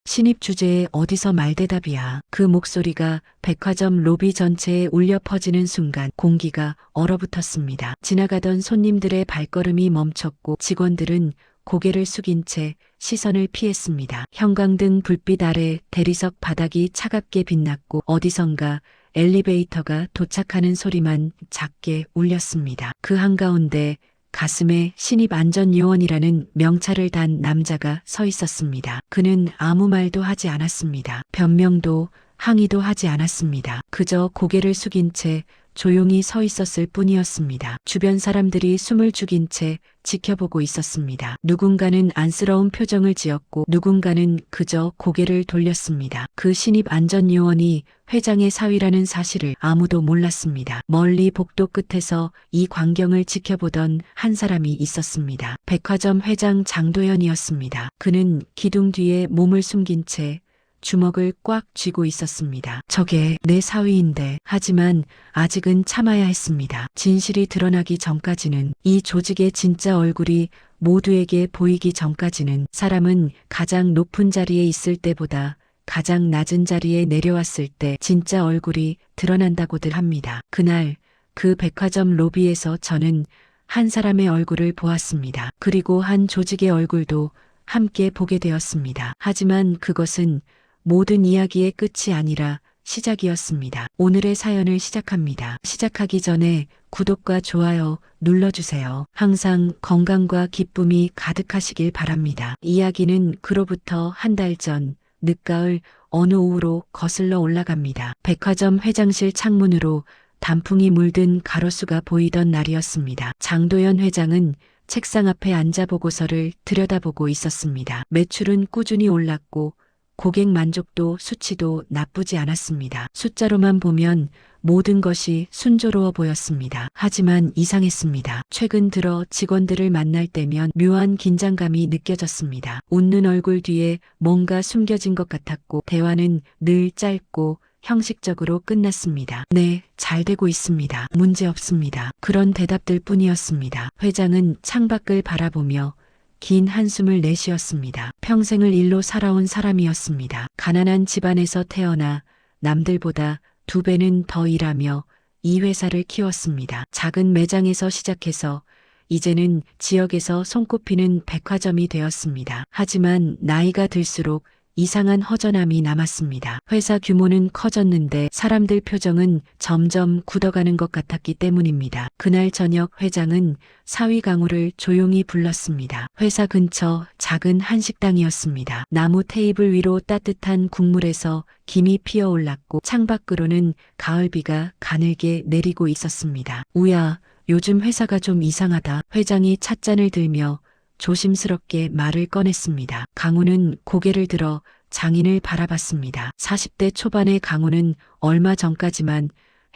신입 주제에 어디서 말대답이야. 그 목소리가 백화점 로비 전체에 울려 퍼지는 순간 공기가 얼어붙었습니다. 지나가던 손님들의 발걸음이 멈췄고 직원들은 고개를 숙인 채 시선을 피했습니다. 형광등 불빛 아래 대리석 바닥이 차갑게 빛났고 어디선가 엘리베이터가 도착하는 소리만 작게 울렸습니다. 그 한가운데 가슴에 신입 안전요원이라는 명찰을 단 남자가 서 있었습니다. 그는 아무 말도 하지 않았습니다. 변명도 항의도 하지 않았습니다. 그저 고개를 숙인 채 조용히 서 있었을 뿐이었습니다. 주변 사람들이 숨을 죽인 채 지켜보고 있었습니다. 누군가는 안쓰러운 표정을 지었고 누군가는 그저 고개를 돌렸습니다. 그 신입 안전요원이 회장의 사위라는 사실을 아무도 몰랐습니다. 멀리 복도 끝에서 이 광경을 지켜보던 한 사람이 있었습니다. 백화점 회장 장도연이었습니다. 그는 기둥 뒤에 몸을 숨긴 채 주먹을 꽉 쥐고 있었습니다. 저게 내 사위인데. 하지만 아직은 참아야 했습니다. 진실이 드러나기 전까지는, 이 조직의 진짜 얼굴이 모두에게 보이기 전까지는, 사람은 가장 높은 자리에 있을 때보다 가장 낮은 자리에 내려왔을 때 진짜 얼굴이 드러난다고들 합니다. 그날 그 백화점 로비에서 저는 한 사람의 얼굴을 보았습니다. 그리고 한 조직의 얼굴도 함께 보게 되었습니다. 하지만 그것은 모든 이야기의 끝이 아니라 시작이었습니다. 오늘의 사연을 시작합니다. 시작하기 전에 구독과 좋아요 눌러주세요. 항상 건강과 기쁨이 가득하시길 바랍니다. 이야기는 그로부터 한 달 전 늦가을 어느 오후로 거슬러 올라갑니다. 백화점 회장실 창문으로 단풍이 물든 가로수가 보이던 날이었습니다. 장도연 회장은 책상 앞에 앉아 보고서를 들여다보고 있었습니다. 매출은 꾸준히 올랐고 고객 만족도 수치도 나쁘지 않았습니다. 숫자로만 보면 모든 것이 순조로워 보였습니다. 하지만 이상했습니다. 최근 들어 직원들을 만날 때면 묘한 긴장감이 느껴졌습니다. 웃는 얼굴 뒤에 뭔가 숨겨진 것 같았고 대화는 늘 짧고 형식적으로 끝났습니다. 네, 잘 되고 있습니다. 문제 없습니다. 그런 대답들 뿐이었습니다. 회장은 창밖을 바라보며 긴 한숨을 내쉬었습니다. 평생을 일로 살아온 사람이었습니다. 가난한 집안에서 태어나 남들보다 2배는 더 일하며 이 회사를 키웠습니다. 작은 매장에서 시작해서 이제는 지역에서 손꼽히는 백화점이 되었습니다. 하지만 나이가 들수록 이상한 허전함이 남았습니다. 회사 규모는 커졌는데 사람들 표정은 점점 굳어가는 것 같았기 때문입니다. 그날 저녁 회장은 사위 강우를 조용히 불렀습니다. 회사 근처 작은 한식당이었습니다. 나무 테이블 위로 따뜻한 국물에서 김이 피어올랐고 창밖으로는 가을비가 가늘게 내리고 있었습니다. 우야, 요즘 회사가 좀 이상하다. 회장이 찻잔을 들며 조심스럽게 말을 꺼냈습니다. 강우는 고개를 들어 장인을 바라봤습니다. 40대 초반의 강우는 얼마 전까지만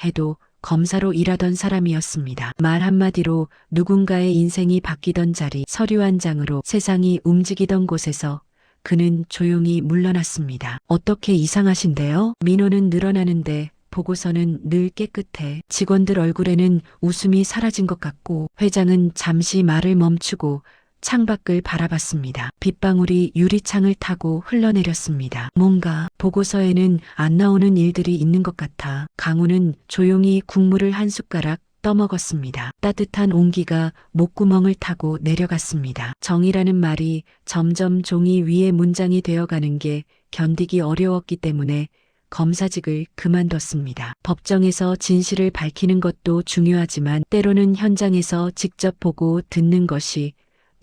해도 검사로 일하던 사람이었습니다. 말 한마디로 누군가의 인생이 바뀌던 자리, 서류 한 장으로 세상이 움직이던 곳에서 그는 조용히 물러났습니다. 어떻게 이상하신데요? 민원은 늘어나는데 보고서는 늘 깨끗해. 직원들 얼굴에는 웃음이 사라진 것 같고 회장은 잠시 말을 멈추고 창밖을 바라봤습니다. 빗방울이 유리창을 타고 흘러내렸습니다. 뭔가 보고서에는 안 나오는 일들이 있는 것 같아. 강우는 조용히 국물을 한 숟가락 떠먹었습니다. 따뜻한 온기가 목구멍을 타고 내려갔습니다. 정의라는 말이 점점 종이 위에 문장이 되어가는 게 견디기 어려웠기 때문에 검사직을 그만뒀습니다. 법정에서 진실을 밝히는 것도 중요하지만 때로는 현장에서 직접 보고 듣는 것이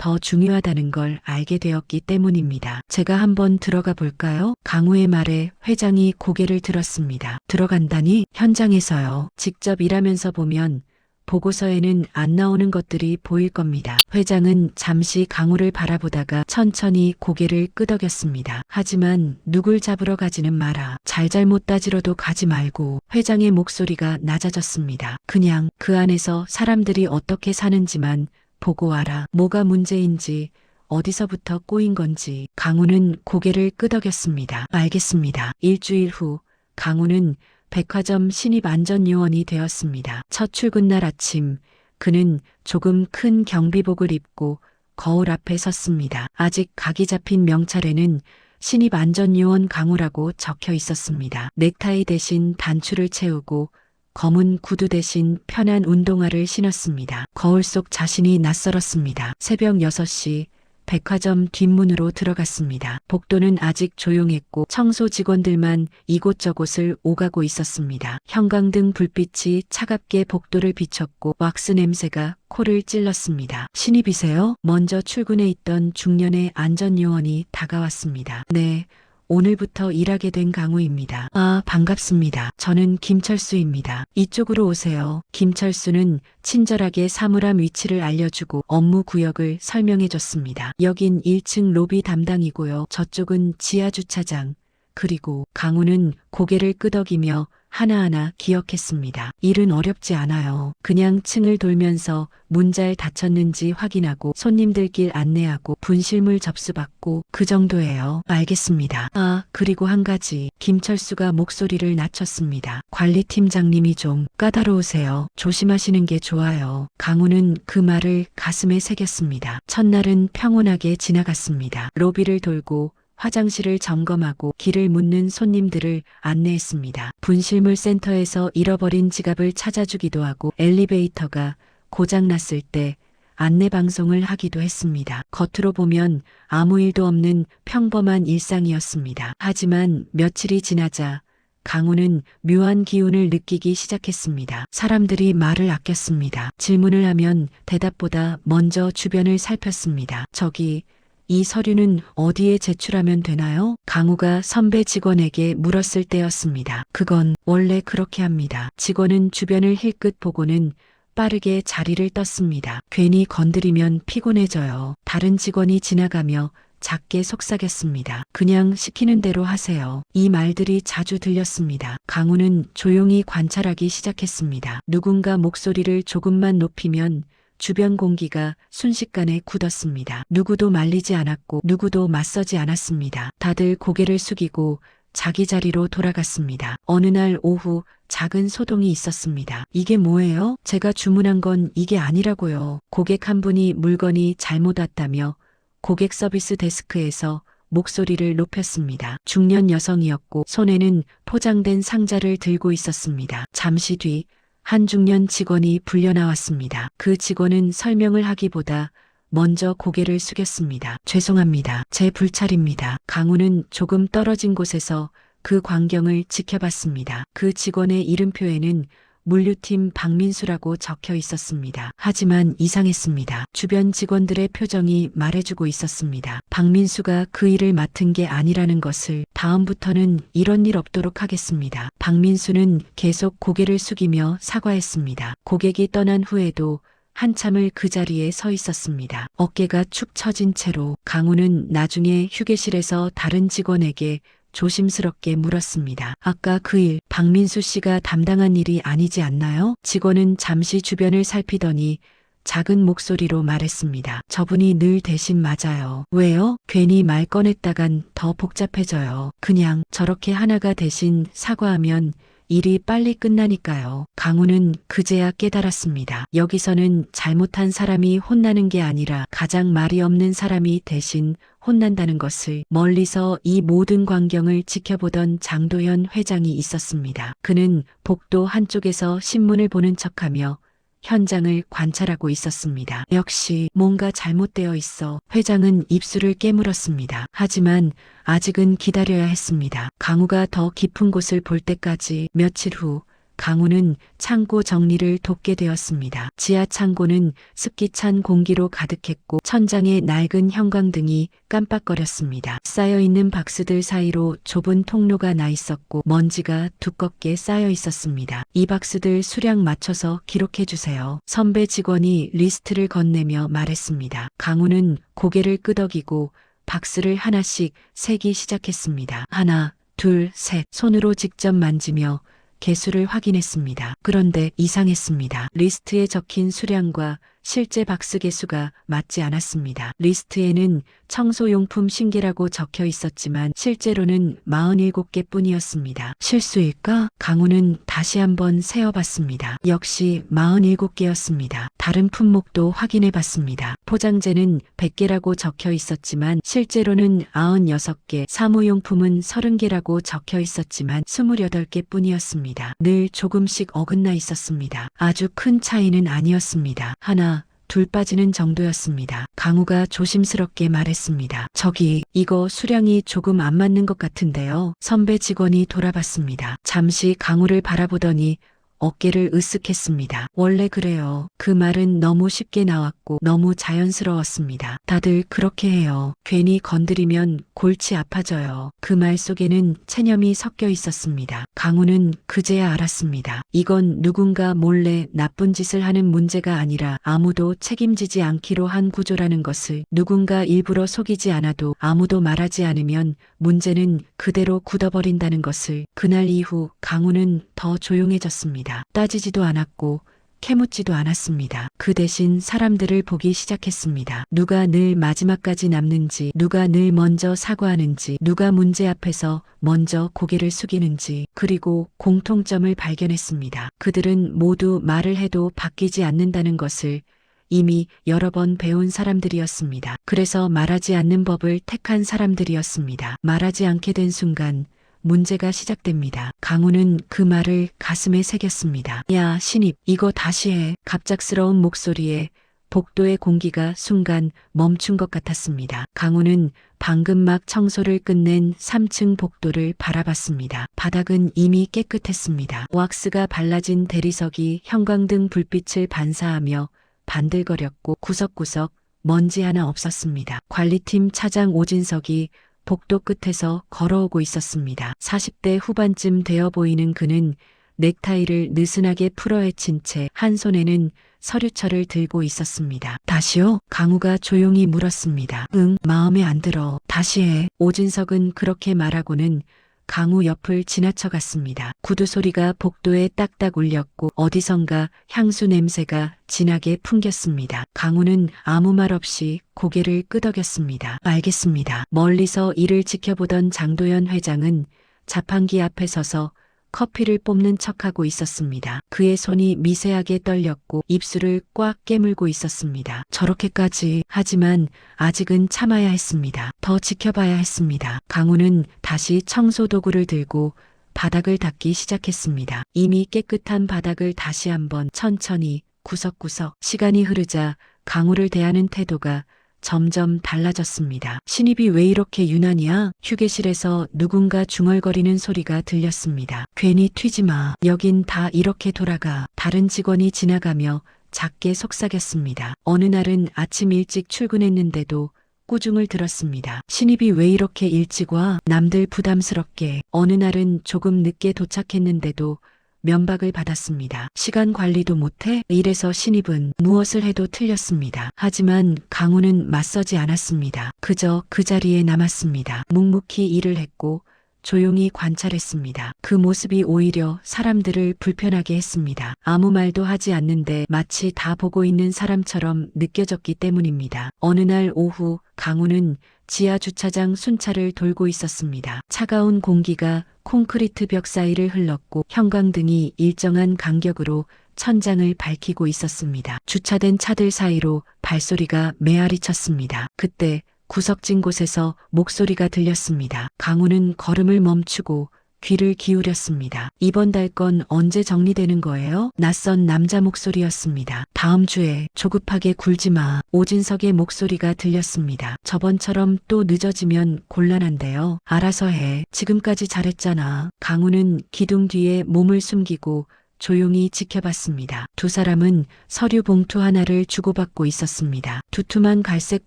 더 중요하다는 걸 알게 되었기 때문입니다. 제가 한번 들어가 볼까요? 강우의 말에 회장이 고개를 들었습니다. 들어간다니? 현장에서요. 직접 일하면서 보면 보고서에는 안 나오는 것들이 보일 겁니다. 회장은 잠시 강우를 바라보다가 천천히 고개를 끄덕였습니다. 하지만 누굴 잡으러 가지는 마라. 잘잘못 따지러도 가지 말고. 회장의 목소리가 낮아졌습니다. 그냥 그 안에서 사람들이 어떻게 사는지만 보고 와라. 뭐가 문제인지, 어디서부터 꼬인 건지. 강우는 고개를 끄덕였습니다. 알겠습니다. 일주일 후 강우는 백화점 신입 안전요원이 되었습니다. 첫 출근날 아침 그는 조금 큰 경비복을 입고 거울 앞에 섰습니다. 아직 각이 잡힌 명찰에는 신입 안전요원 강우라고 적혀 있었습니다. 넥타이 대신 단추를 채우고 검은 구두 대신 편한 운동화를 신었습니다. 거울 속 자신이 낯설었습니다. 새벽 6시 백화점 뒷문으로 들어갔습니다. 복도는 아직 조용했고 청소 직원들만 이곳저곳을 오가고 있었습니다. 형광등 불빛이 차갑게 복도를 비췄고 왁스 냄새가 코를 찔렀습니다. 신입이세요? 먼저 출근해 있던 중년의 안전요원이 다가왔습니다. 네. 오늘부터 일하게 된 강우입니다. 아, 반갑습니다. 저는 김철수입니다. 이쪽으로 오세요. 김철수는 친절하게 사물함 위치를 알려주고 업무 구역을 설명해줬습니다. 여긴 1층 로비 담당이고요. 저쪽은 지하 주차장. 그리고 강우는 고개를 끄덕이며 하나하나 기억했습니다. 일은 어렵지 않아요. 그냥 층을 돌면서 문 잘 닫혔는지 확인하고 손님들길 안내하고 분실물 접수받고 그 정도예요. 알겠습니다. 아, 그리고 한 가지. 김철수가 목소리를 낮췄습니다. 관리팀장님이 좀 까다로우세요. 조심하시는 게 좋아요. 강우는 그 말을 가슴에 새겼습니다. 첫날은 평온하게 지나갔습니다. 로비를 돌고 화장실을 점검하고 길을 묻는 손님들을 안내했습니다. 분실물 센터에서 잃어버린 지갑을 찾아주기도 하고 엘리베이터가 고장났을 때 안내 방송을 하기도 했습니다. 겉으로 보면 아무 일도 없는 평범한 일상이었습니다. 하지만 며칠이 지나자 강우는 묘한 기운을 느끼기 시작했습니다. 사람들이 말을 아꼈습니다. 질문을 하면 대답보다 먼저 주변을 살폈습니다. 저기 이 서류는 어디에 제출하면 되나요? 강우가 선배 직원에게 물었을 때였습니다. 그건 원래 그렇게 합니다. 직원은 주변을 힐끗 보고는 빠르게 자리를 떴습니다. 괜히 건드리면 피곤해져요. 다른 직원이 지나가며 작게 속삭였습니다. 그냥 시키는 대로 하세요. 이 말들이 자주 들렸습니다. 강우는 조용히 관찰하기 시작했습니다. 누군가 목소리를 조금만 높이면 주변 공기가 순식간에 굳었습니다. 누구도 말리지 않았고 누구도 맞서지 않았습니다. 다들 고개를 숙이고 자기 자리로 돌아갔습니다. 어느 날 오후 작은 소동이 있었습니다. 이게 뭐예요? 제가 주문한 건 이게 아니라고요. 고객 한 분이 물건이 잘못 왔다며 고객 서비스 데스크에서 목소리를 높였습니다. 중년 여성이었고 손에는 포장된 상자를 들고 있었습니다. 잠시 뒤 한 중년 직원이 불려나왔습니다. 그 직원은 설명을 하기보다 먼저 고개를 숙였습니다. 죄송합니다. 제 불찰입니다. 강우는 조금 떨어진 곳에서 그 광경을 지켜봤습니다. 그 직원의 이름표에는 물류팀 박민수라고 적혀 있었습니다. 하지만 이상했습니다. 주변 직원들의 표정이 말해주고 있었습니다. 박민수가 그 일을 맡은 게 아니라는 것을. 다음부터는 이런 일 없도록 하겠습니다. 박민수는 계속 고개를 숙이며 사과했습니다. 고객이 떠난 후에도 한참을 그 자리에 서 있었습니다. 어깨가 축 처진 채로. 강우는 나중에 휴게실에서 다른 직원에게 조심스럽게 물었습니다. 아까 그 일, 박민수 씨가 담당한 일이 아니지 않나요? 직원은 잠시 주변을 살피더니 작은 목소리로 말했습니다. 저분이 늘 대신 맞아요. 왜요? 괜히 말 꺼냈다간 더 복잡해져요. 그냥 저렇게 하나가 대신 사과하면 일이 빨리 끝나니까요. 강우는 그제야 깨달았습니다. 여기서는 잘못한 사람이 혼나는 게 아니라 가장 말이 없는 사람이 대신 혼난다는 것을. 멀리서 이 모든 광경을 지켜보던 장도현 회장이 있었습니다. 그는 복도 한쪽에서 신문을 보는 척하며 현장을 관찰하고 있었습니다. 역시 뭔가 잘못되어 있어. 회장은 입술을 깨물었습니다. 하지만 아직은 기다려야 했습니다. 강우가 더 깊은 곳을 볼 때까지. 며칠 후 강우는 창고 정리를 돕게 되었습니다. 지하 창고는 습기찬 공기로 가득했고 천장에 낡은 형광등이 깜빡거렸습니다. 쌓여있는 박스들 사이로 좁은 통로가 나 있었고 먼지가 두껍게 쌓여 있었습니다. 이 박스들 수량 맞춰서 기록해 주세요. 선배 직원이 리스트를 건네며 말했습니다. 강우는 고개를 끄덕이고 박스를 하나씩 세기 시작했습니다. 하나, 둘, 셋. 손으로 직접 만지며 개수를 확인했습니다. 그런데 이상했습니다. 리스트에 적힌 수량과 실제 박스 개수가 맞지 않았습니다. 리스트에는 청소용품 신기라고 적혀 있었지만 실제로는 47개 뿐이었습니다. 실수일까? 강우는 다시 한번 세어봤습니다. 역시 47개였습니다. 다른 품목도 확인해 봤습니다. 포장재는 100개라고 적혀 있었지만 실제로는 96개, 사무용품은 30개라고 적혀 있었지만 28개 뿐이었습니다. 늘 조금씩 어긋나 있었습니다. 아주 큰 차이는 아니었습니다. 하나, 둘 빠지는 정도였습니다. 강우가 조심스럽게 말했습니다. 저기, 이거 수량이 조금 안 맞는 것 같은데요. 선배 직원이 돌아봤습니다. 잠시 강우를 바라보더니 어깨를 으쓱했습니다. 원래 그래요. 그 말은 너무 쉽게 나왔고 너무 자연스러웠습니다. 다들 그렇게 해요. 괜히 건드리면 골치 아파져요. 그 말 속에는 체념이 섞여 있었습니다. 강우는 그제야 알았습니다. 이건 누군가 몰래 나쁜 짓을 하는 문제가 아니라 아무도 책임지지 않기로 한 구조라는 것을, 누군가 일부러 속이지 않아도 아무도 말하지 않으면 문제는 그대로 굳어버린다는 것을. 그날 이후 강우는 더 조용해졌습니다. 따지지도 않았고 캐묻지도 않았습니다. 그 대신 사람들을 보기 시작했습니다. 누가 늘 마지막까지 남는지, 누가 늘 먼저 사과하는지, 누가 문제 앞에서 먼저 고개를 숙이는지, 그리고 공통점을 발견했습니다. 그들은 모두 말을 해도 바뀌지 않는다는 것을 이미 여러 번 배운 사람들이었습니다. 그래서 말하지 않는 법을 택한 사람들이었습니다. 말하지 않게 된 순간 문제가 시작됩니다. 강우는 그 말을 가슴에 새겼습니다. 야, 신입, 이거 다시 해. 갑작스러운 목소리에 복도의 공기가 순간 멈춘 것 같았습니다. 강우는 방금 막 청소를 끝낸 3층 복도를 바라봤습니다. 바닥은 이미 깨끗했습니다. 왁스가 발라진 대리석이 형광등 불빛을 반사하며 반들거렸고 구석구석 먼지 하나 없었습니다. 관리팀 차장 오진석이 복도 끝에서 걸어오고 있었습니다. 40대 후반쯤 되어 보이는 그는 넥타이를 느슨하게 풀어헤친 채 한 손에는 서류철을 들고 있었습니다. 다시요? 강우가 조용히 물었습니다. 응, 마음에 안 들어. 다시 해. 오진석은 그렇게 말하고는 강우 옆을 지나쳐갔습니다. 구두 소리가 복도에 딱딱 울렸고 어디선가 향수 냄새가 진하게 풍겼습니다. 강우는 아무 말 없이 고개를 끄덕였습니다. 알겠습니다. 멀리서 이를 지켜보던 장도연 회장은 자판기 앞에 서서 커피를 뽑는 척하고 있었습니다. 그의 손이 미세하게 떨렸고 입술을 꽉 깨물고 있었습니다. 저렇게까지. 하지만 아직은 참아야 했습니다. 더 지켜봐야 했습니다. 강우는 다시 청소도구를 들고 바닥을 닦기 시작했습니다. 이미 깨끗한 바닥을 다시 한번 천천히 구석구석. 시간이 흐르자 강우를 대하는 태도가 점점 달라졌습니다. 신입이 왜 이렇게 유난이야? 휴게실에서 누군가 중얼거리는 소리가 들렸습니다. 괜히 튀지 마. 여긴 다 이렇게 돌아가. 다른 직원이 지나가며 작게 속삭였습니다. 어느 날은 아침 일찍 출근했는데도 꾸중을 들었습니다. 신입이 왜 이렇게 일찍 와? 남들 부담스럽게. 어느 날은 조금 늦게 도착했는데도 면박을 받았습니다. 시간 관리도 못해? 이래서 신입은 무엇을 해도 틀렸습니다. 하지만 강우는 맞서지 않았습니다. 그저 그 자리에 남았습니다. 묵묵히 일을 했고 조용히 관찰했습니다. 그 모습이 오히려 사람들을 불편하게 했습니다. 아무 말도 하지 않는데 마치 다 보고 있는 사람처럼 느껴졌기 때문입니다. 어느 날 오후 강우는 지하 주차장 순찰을 돌고 있었습니다. 차가운 공기가 콘크리트 벽 사이를 흘렀고 형광등이 일정한 간격으로 천장을 밝히고 있었습니다. 주차된 차들 사이로 발소리가 메아리 쳤습니다. 그때 구석진 곳에서 목소리가 들렸습니다. 강우는 걸음을 멈추고 귀를 기울였습니다. 이번 달 건 언제 정리되는 거예요? 낯선 남자 목소리였습니다. 다음 주에. 조급하게 굴지 마. 오진석의 목소리가 들렸습니다. 저번처럼 또 늦어지면 곤란한데요. 알아서 해. 지금까지 잘했잖아. 강우는 기둥 뒤에 몸을 숨기고 조용히 지켜봤습니다. 두 사람은 서류 봉투 하나를 주고받고 있었습니다. 두툼한 갈색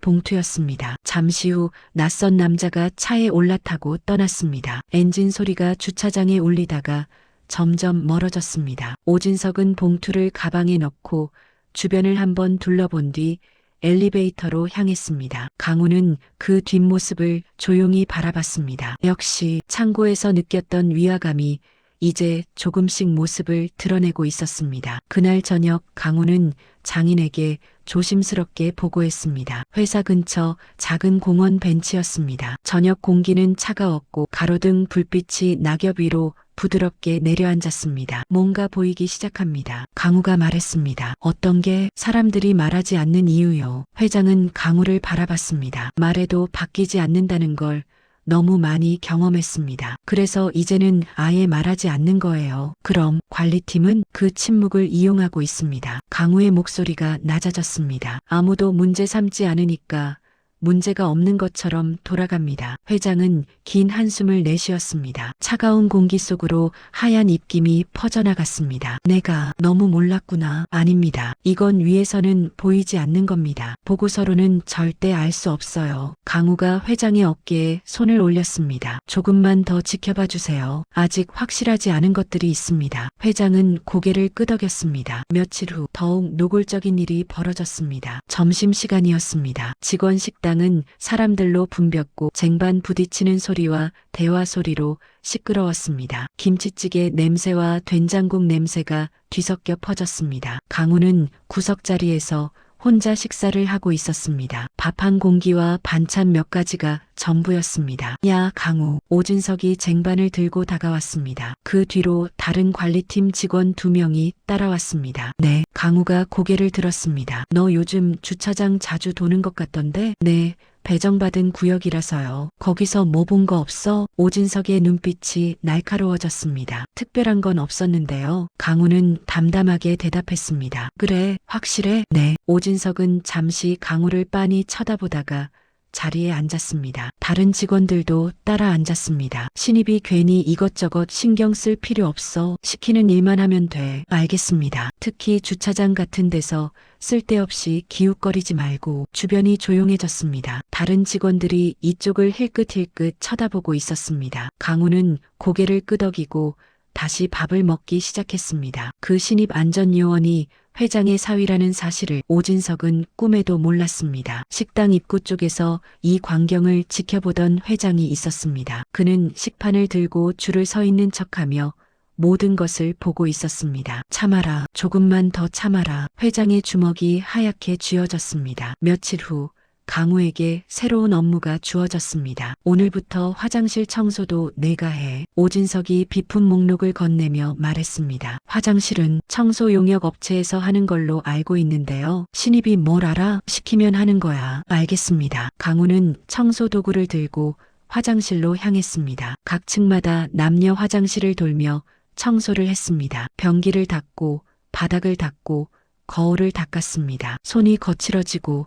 봉투였습니다. 잠시 후 낯선 남자가 차에 올라타고 떠났습니다. 엔진 소리가 주차장에 울리다가 점점 멀어졌습니다. 오진석은 봉투를 가방에 넣고 주변을 한번 둘러본 뒤 엘리베이터로 향했습니다. 강우는 그 뒷모습을 조용히 바라봤습니다. 역시 창고에서 느꼈던 위화감이 이제 조금씩 모습을 드러내고 있었습니다. 그날 저녁 강우는 장인에게 조심스럽게 보고했습니다. 회사 근처 작은 공원 벤치였습니다. 저녁 공기는 차가웠고 가로등 불빛이 낙엽 위로 부드럽게 내려앉았습니다. 뭔가 보이기 시작합니다. 강우가 말했습니다. 어떤 게? 사람들이 말하지 않는 이유요. 회장은 강우를 바라봤습니다. 말해도 바뀌지 않는다는 걸 너무 많이 경험했습니다. 그래서 이제는 아예 말하지 않는 거예요. 그럼 관리팀은 그 침묵을 이용하고 있습니다. 강우의 목소리가 낮아졌습니다. 아무도 문제 삼지 않으니까 문제가 없는 것처럼 돌아갑니다. 회장은 긴 한숨을 내쉬었습니다. 차가운 공기 속으로 하얀 입김이 퍼져나갔습니다. 내가 너무 몰랐구나. 아닙니다. 이건 위에서는 보이지 않는 겁니다. 보고서로는 절대 알 수 없어요. 강우가 회장의 어깨에 손을 올렸습니다. 조금만 더 지켜봐 주세요. 아직 확실하지 않은 것들이 있습니다. 회장은 고개를 끄덕였습니다. 며칠 후 더욱 노골적인 일이 벌어졌습니다. 점심시간이었습니다. 직원 식당은 사람들로 붐볐고 쟁반 부딪히는 소리와 대화 소리로 시끄러웠습니다. 김치찌개 냄새와 된장국 냄새가 뒤섞여 퍼졌습니다. 강우는 구석자리에서 혼자 식사를 하고 있었습니다. 밥 한 공기와 반찬 몇 가지가 전부였습니다. 야, 강우. 오진석이 쟁반을 들고 다가왔습니다. 그 뒤로 다른 관리팀 직원 2명이 따라왔습니다. 네, 강우가 고개를 들었습니다. 너 요즘 주차장 자주 도는 것 같던데? 네. 배정받은 구역이라서요. 거기서 뭐 본 거 없어? 오진석의 눈빛이 날카로워졌습니다. 특별한 건 없었는데요. 강우는 담담하게 대답했습니다. 그래, 확실해? 네. 오진석은 잠시 강우를 빤히 쳐다보다가 자리에 앉았습니다. 다른 직원들도 따라 앉았습니다. 신입이 괜히 이것저것 신경 쓸 필요 없어. 시키는 일만 하면 돼. 알겠습니다. 특히 주차장 같은 데서 쓸데없이 기웃거리지 말고. 주변이 조용해졌습니다. 다른 직원들이 이쪽을 힐끗힐끗 쳐다보고 있었습니다. 강우는 고개를 끄덕이고 다시 밥을 먹기 시작했습니다. 그 신입 안전요원이 회장의 사위라는 사실을 오진석은 꿈에도 몰랐습니다. 식당 입구 쪽에서 이 광경을 지켜보던 회장이 있었습니다. 그는 식판을 들고 줄을 서 있는 척하며 모든 것을 보고 있었습니다. 참아라. 조금만 더 참아라. 회장의 주먹이 하얗게 쥐어졌습니다. 며칠 후 강우에게 새로운 업무가 주어졌습니다. 오늘부터 화장실 청소도 내가 해. 오진석이 비품 목록을 건네며 말했습니다. 화장실은 청소 용역 업체에서 하는 걸로 알고 있는데요. 신입이 뭘 알아? 시키면 하는 거야. 알겠습니다. 강우는 청소 도구를 들고 화장실로 향했습니다. 각 층마다 남녀 화장실을 돌며 청소를 했습니다. 변기를 닦고 바닥을 닦고 거울을 닦았습니다. 손이 거칠어지고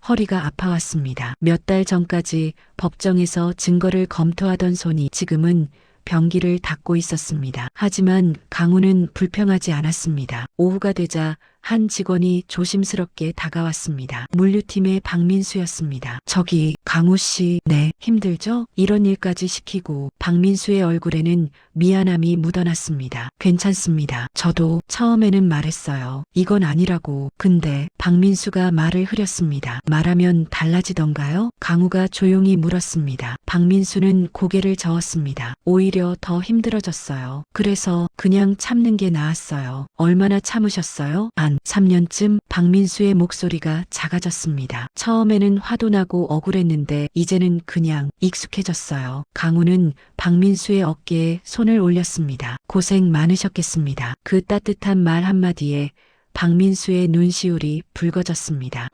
허리가 아파왔습니다. 몇 달 전까지 법정에서 증거를 검토하던 손이 지금은 변기를 닦고 있었습니다. 하지만 강우는 불평하지 않았습니다. 오후가 되자 한 직원이 조심스럽게 다가왔습니다. 물류팀의 박민수였습니다. 저기 강우 씨, 네, 힘들죠? 이런 일까지 시키고. 박민수의 얼굴에는 미안함이 묻어났습니다. 괜찮습니다. 저도 처음에는 말했어요. 이건 아니라고. 근데 박민수가 말을 흐렸습니다. 말하면 달라지던가요? 강우가 조용히 물었습니다. 박민수는 고개를 저었습니다. 오히려 더 힘들어졌어요. 그래서 그냥 참는 게 나았어요. 얼마나 참으셨어요? 3년쯤. 박민수의 목소리가 작아졌습니다. 처음에는 화도 나고 억울했는데 이제는 그냥 익숙해졌어요. 강우는 박민수의 어깨에 손을 올렸습니다. 고생 많으셨겠습니다. 그 따뜻한 말 한마디에 박민수의 눈시울이 붉어졌습니다.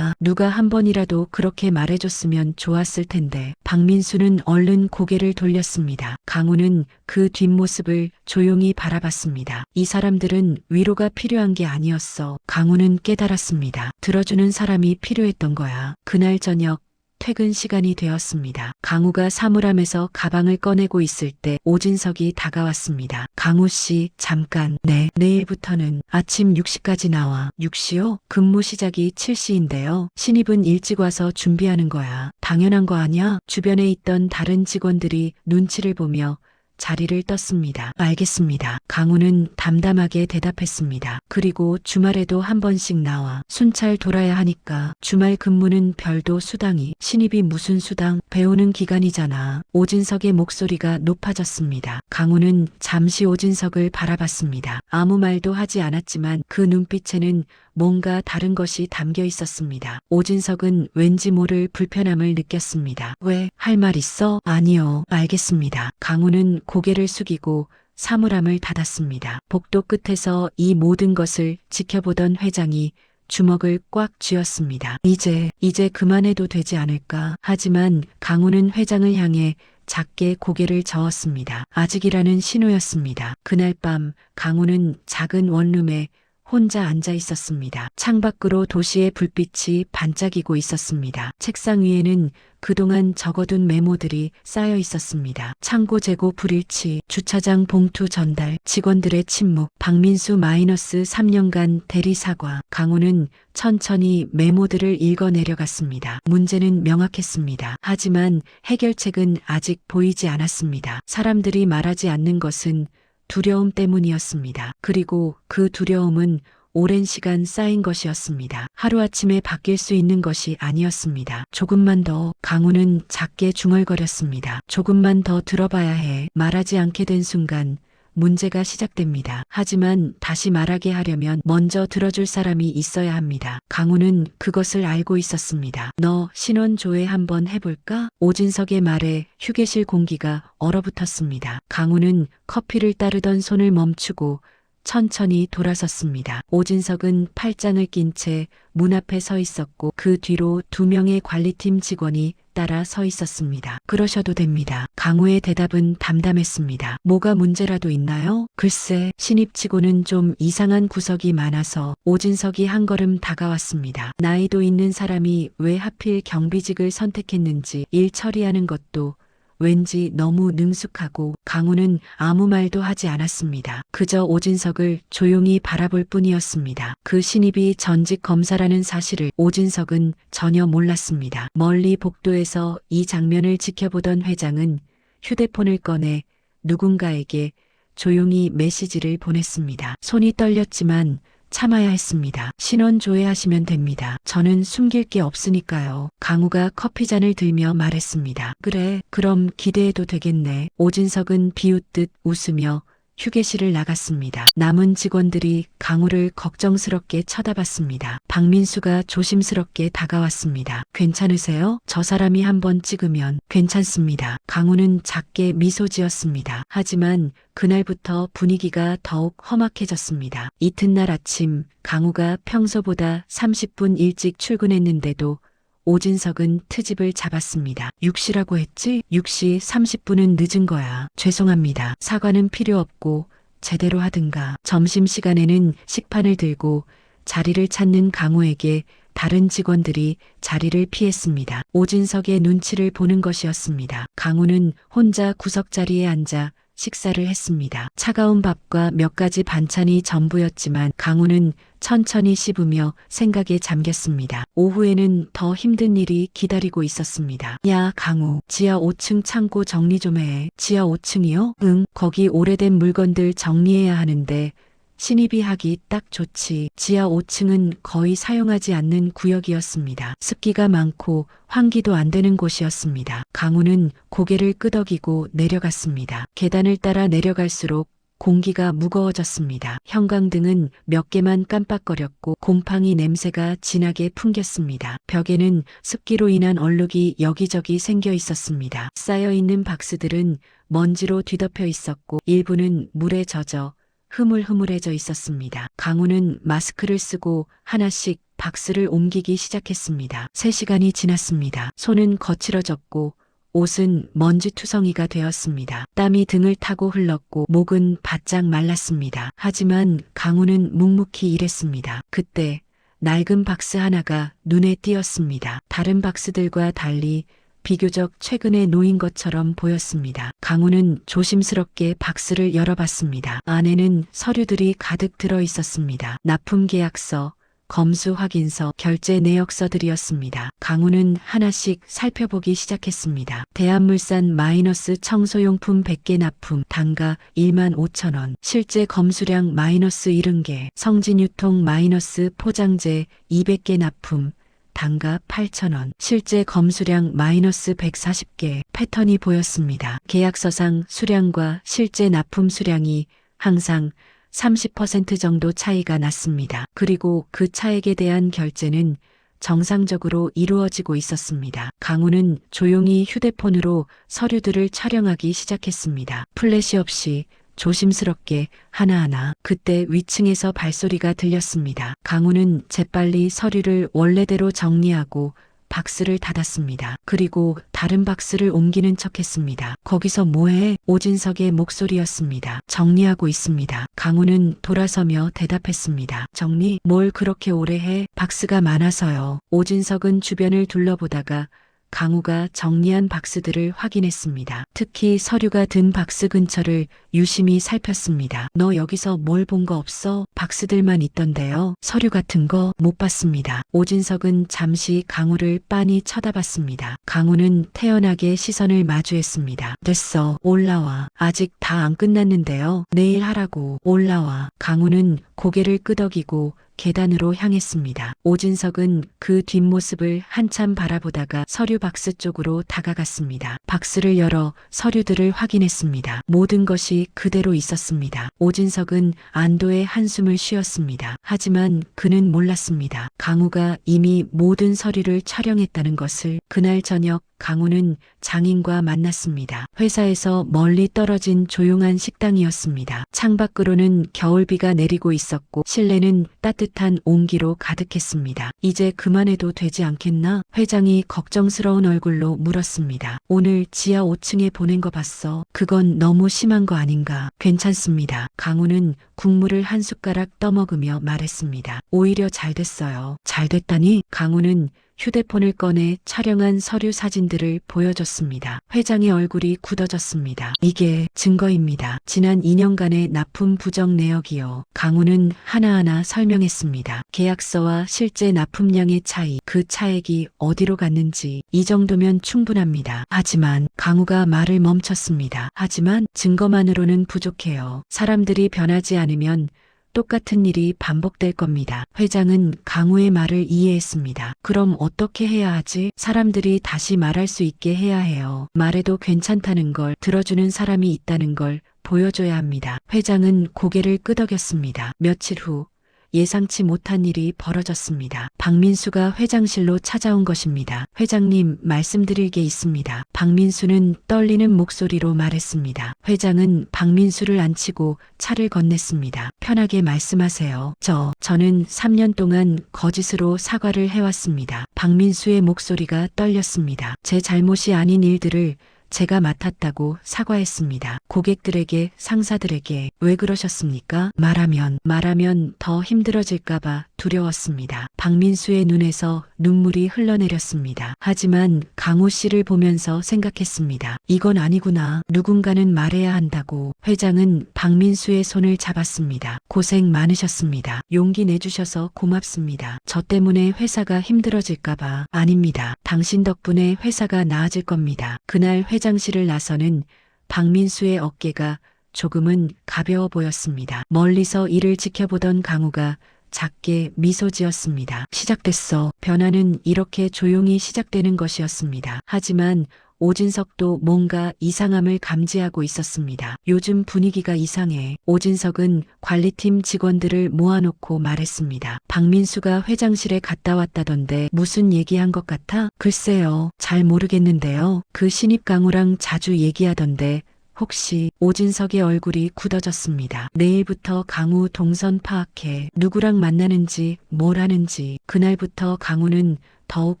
누가 한 번이라도 그렇게 말해줬으면 좋았을 텐데. 박민수는 얼른 고개를 돌렸습니다. 강우는 그 뒷모습을 조용히 바라봤습니다. 이 사람들은 위로가 필요한 게 아니었어. 강우는 깨달았습니다. 들어주는 사람이 필요했던 거야. 그날 저녁 퇴근 시간이 되었습니다. 강우가 사물함에서 가방을 꺼내고 있을 때 오진석이 다가왔습니다. 강우 씨, 잠깐. 네, 내일부터는 아침 6시까지 나와. 6시요? 근무 시작이 7시인데요. 신입은 일찍 와서 준비하는 거야. 당연한 거 아냐? 주변에 있던 다른 직원들이 눈치를 보며 자리를 떴습니다. 알겠습니다. 강우는 담담하게 대답했습니다. 그리고 주말에도 한 번씩 나와 순찰 돌아야 하니까 주말 근무는 별도 수당이. 신입이 무슨 수당? 배우는 기간이잖아. 오진석의 목소리가 높아졌습니다. 강우는 잠시 오진석을 바라봤습니다. 아무 말도 하지 않았지만 그 눈빛에는 뭔가 다른 것이 담겨 있었습니다. 오진석은 왠지 모를 불편함을 느꼈습니다. 왜? 할 말 있어? 아니요. 알겠습니다. 강우는 고개를 숙이고 사물함을 닫았습니다. 복도 끝에서 이 모든 것을 지켜보던 회장이 주먹을 꽉 쥐었습니다. 이제 그만해도 되지 않을까? 하지만 강우는 회장을 향해 작게 고개를 저었습니다. 아직이라는 신호였습니다. 그날 밤 강우는 작은 원룸에 혼자 앉아 있었습니다. 창밖으로 도시의 불빛이 반짝이고 있었습니다. 책상 위에는 그동안 적어둔 메모들이 쌓여 있었습니다. 창고 재고 불일치, 주차장 봉투 전달, 직원들의 침묵, 박민수 -3년간 대리 사과. 강우는 천천히 메모들을 읽어 내려갔습니다. 문제는 명확했습니다. 하지만 해결책은 아직 보이지 않았습니다. 사람들이 말하지 않는 것은 두려움 때문이었습니다. 그리고 그 두려움은 오랜 시간 쌓인 것이었습니다. 하루아침에 바뀔 수 있는 것이 아니었습니다. 조금만 더. 강우는 작게 중얼거렸습니다. 조금만 더 들어봐야 해. 말하지 않게 된 순간 문제가 시작됩니다. 하지만 다시 말하게 하려면 먼저 들어줄 사람이 있어야 합니다. 강우는 그것을 알고 있었습니다. 너 신원 조회 한번 해볼까? 오진석의 말에 휴게실 공기가 얼어붙었습니다. 강우는 커피를 따르던 손을 멈추고 천천히 돌아섰습니다. 오진석은 팔짱을 낀 채 문 앞에 서 있었고 그 뒤로 2명의 관리팀 직원이 따라 서 있었습니다. 그러셔도 됩니다. 강우의 대답은 담담했습니다. 뭐가 문제라도 있나요? 글쎄, 신입치고는 좀 이상한 구석이 많아서. 오진석이 한 걸음 다가왔습니다. 나이도 있는 사람이 왜 하필 경비직을 선택했는지, 일 처리하는 것도 왠지 너무 능숙하고. 강우는 아무 말도 하지 않았습니다. 그저 오진석을 조용히 바라볼 뿐이었습니다. 그 신입이 전직 검사라는 사실을 오진석은 전혀 몰랐습니다. 멀리 복도에서 이 장면을 지켜보던 회장은 휴대폰을 꺼내 누군가에게 조용히 메시지를 보냈습니다. 손이 떨렸지만 참아야 했습니다. 신원 조회하시면 됩니다. 저는 숨길 게 없으니까요. 강우가 커피잔을 들며 말했습니다. 그래, 그럼 기대해도 되겠네. 오진석은 비웃듯 웃으며 휴게실을 나갔습니다. 남은 직원들이 강우를 걱정스럽게 쳐다봤습니다. 박민수가 조심스럽게 다가왔습니다. 괜찮으세요? 저 사람이 한번 찍으면. 괜찮습니다. 강우는 작게 미소 지었습니다. 하지만 그날부터 분위기가 더욱 험악해졌습니다. 이튿날 아침 강우가 평소보다 30분 일찍 출근했는데도 오진석은 트집을 잡았습니다. 6시라고 했지? 6시 30분은 늦은 거야. 죄송합니다. 사과는 필요 없고 제대로 하든가. 점심시간에는 식판을 들고 자리를 찾는 강우에게 다른 직원들이 자리를 피했습니다. 오진석의 눈치를 보는 것이었습니다. 강우는 혼자 구석자리에 앉아 식사를 했습니다. 차가운 밥과 몇 가지 반찬이 전부였지만 강우는 천천히 씹으며 생각에 잠겼습니다. 오후에는 더 힘든 일이 기다리고 있었습니다. 야, 강우. 지하 5층 창고 정리 좀 해. 지하 5층이요? 응, 거기 오래된 물건들 정리해야 하는데 신입이 하기 딱 좋지. 지하 5층은 거의 사용하지 않는 구역이었습니다. 습기가 많고 환기도 안 되는 곳이었습니다. 강우는 고개를 끄덕이고 내려갔습니다. 계단을 따라 내려갈수록 공기가 무거워졌습니다. 형광등은 몇 개만 깜빡거렸고 곰팡이 냄새가 진하게 풍겼습니다. 벽에는 습기로 인한 얼룩이 여기저기 생겨 있었습니다. 쌓여있는 박스들은 먼지로 뒤덮여 있었고 일부는 물에 젖어 흐물흐물해져 있었습니다. 강우는 마스크를 쓰고 하나씩 박스를 옮기기 시작했습니다. 3시간이 지났습니다. 손은 거칠어졌고 옷은 먼지투성이가 되었습니다. 땀이 등을 타고 흘렀고 목은 바짝 말랐습니다. 하지만 강우는 묵묵히 일했습니다. 그때 낡은 박스 하나가 눈에 띄었습니다. 다른 박스들과 달리 비교적 최근에 놓인 것처럼 보였습니다. 강우는 조심스럽게 박스를 열어봤습니다. 안에는 서류들이 가득 들어 있었습니다. 납품 계약서, 검수 확인서, 결제 내역서들이었습니다. 강우는 하나씩 살펴보기 시작했습니다. 대한물산 마이너스 청소용품 100개 납품, 단가 15,000원, 실제 검수량 마이너스 70개, 성진유통 마이너스 포장재 200개 납품, 단가 8,000원, 실제 검수량 마이너스 140개, 패턴이 보였습니다. 계약서상 수량과 실제 납품 수량이 항상 30% 정도 차이가 났습니다. 그리고 그 차액에 대한 결제는 정상적으로 이루어지고 있었습니다. 강우는 조용히 휴대폰으로 서류들을 촬영하기 시작했습니다. 플래시 없이 조심스럽게 하나하나. 그때 위층에서 발소리가 들렸습니다. 강우는 재빨리 서류를 원래대로 정리하고 박스를 닫았습니다. 그리고 다른 박스를 옮기는 척했습니다. 거기서 뭐해? 오진석의 목소리였습니다. 정리하고 있습니다. 강우는 돌아서며 대답했습니다. 정리? 뭘 그렇게 오래 해? 박스가 많아서요. 오진석은 주변을 둘러보다가 강우가 정리한 박스들을 확인했습니다. 특히 서류가 든 박스 근처를 유심히 살폈습니다. 너 여기서 뭘 본 거 없어? 박스들만 있던데요. 서류 같은 거 못 봤습니다. 오진석은 잠시 강우를 빤히 쳐다봤습니다. 강우는 태연하게 시선을 마주했습니다. 됐어. 올라와. 아직 다 안 끝났는데요. 내일 하라고. 올라와. 강우는 고개를 끄덕이고 계단으로 향했습니다. 오진석은 그 뒷모습을 한참 바라보다가 서류 박스 쪽으로 다가갔습니다. 박스를 열어 서류들을 확인했습니다. 모든 것이 그대로 있었습니다. 오진석은 안도의 한숨을 쉬었습니다. 하지만 그는 몰랐습니다. 강우가 이미 모든 서류를 촬영했다는 것을. 그날 저녁 강우는 장인과 만났습니다. 회사에서 멀리 떨어진 조용한 식당이었습니다. 창밖으로는 겨울비가 내리고 있었고 실내는 따뜻한 온기로 가득했습니다. 이제 그만해도 되지 않겠나? 회장이 걱정스러운 얼굴로 물었습니다. 오늘 지하 5층에 보낸 거 봤어. 그건 너무 심한 거 아닌가? 괜찮습니다. 강우는 국물을 한 숟가락 떠먹으며 말했습니다. 오히려 잘 됐어요. 잘 됐다니? 강우는 휴대폰을 꺼내 촬영한 서류 사진들을 보여줬습니다. 회장의 얼굴이 굳어졌습니다. 이게 증거입니다. 지난 2년간의 납품 부정 내역이요. 강우는 하나하나 설명했습니다. 계약서와 실제 납품량의 차이, 그 차액이 어디로 갔는지. 이 정도면 충분합니다. 하지만 강우가 말을 멈췄습니다. 하지만 증거만으로는 부족해요. 사람들이 변하지 않으면 똑같은 일이 반복될 겁니다. 회장은 강우의 말을 이해했습니다. 그럼 어떻게 해야 하지? 사람들이 다시 말할 수 있게 해야 해요. 말해도 괜찮다는 걸 들어주는 사람이 있다는 걸 보여줘야 합니다. 회장은 고개를 끄덕였습니다. 며칠 후 예상치 못한 일이 벌어졌습니다. 박민수가 회장실로 찾아온 것입니다. 회장님, 말씀드릴 게 있습니다. 박민수는 떨리는 목소리로 말했습니다. 회장은 박민수를 앉히고 차를 건넸습니다. 편하게 말씀하세요. 저는 3년 동안 거짓으로 사과를 해왔습니다. 박민수의 목소리가 떨렸습니다. 제 잘못이 아닌 일들을 제가 맡았다고 사과했습니다. 고객들에게, 상사들에게. 왜 그러셨습니까? 말하면 더 힘들어질까봐 두려웠습니다. 박민수의 눈에서 눈물이 흘러내렸습니다. 하지만 강우 씨를 보면서 생각했습니다. 이건 아니구나. 누군가는 말해야 한다고. 회장은 박민수의 손을 잡았습니다. 고생 많으셨습니다. 용기 내주셔서 고맙습니다. 저 때문에 회사가 힘들어질까봐. 아닙니다. 당신 덕분에 회사가 나아질 겁니다. 그날 회장실을 나서는 박민수의 어깨가 조금은 가벼워 보였습니다. 멀리서 이를 지켜보던 강우가 작게 미소 지었습니다. 시작됐어. 변화는 이렇게 조용히 시작되는 것이었습니다. 하지만 오진석도 뭔가 이상함을 감지하고 있었습니다. 요즘 분위기가 이상해. 오진석은 관리팀 직원들을 모아놓고 말했습니다. 박민수가 회장실에 갔다 왔다던데 무슨 얘기한 것 같아? 글쎄요. 잘 모르겠는데요. 그 신입 강우랑 자주 얘기하던데 혹시. 오진석의 얼굴이 굳어졌습니다. 내일부터 강우 동선 파악해. 누구랑 만나는지 뭘 하는지. 그날부터 강우는 더욱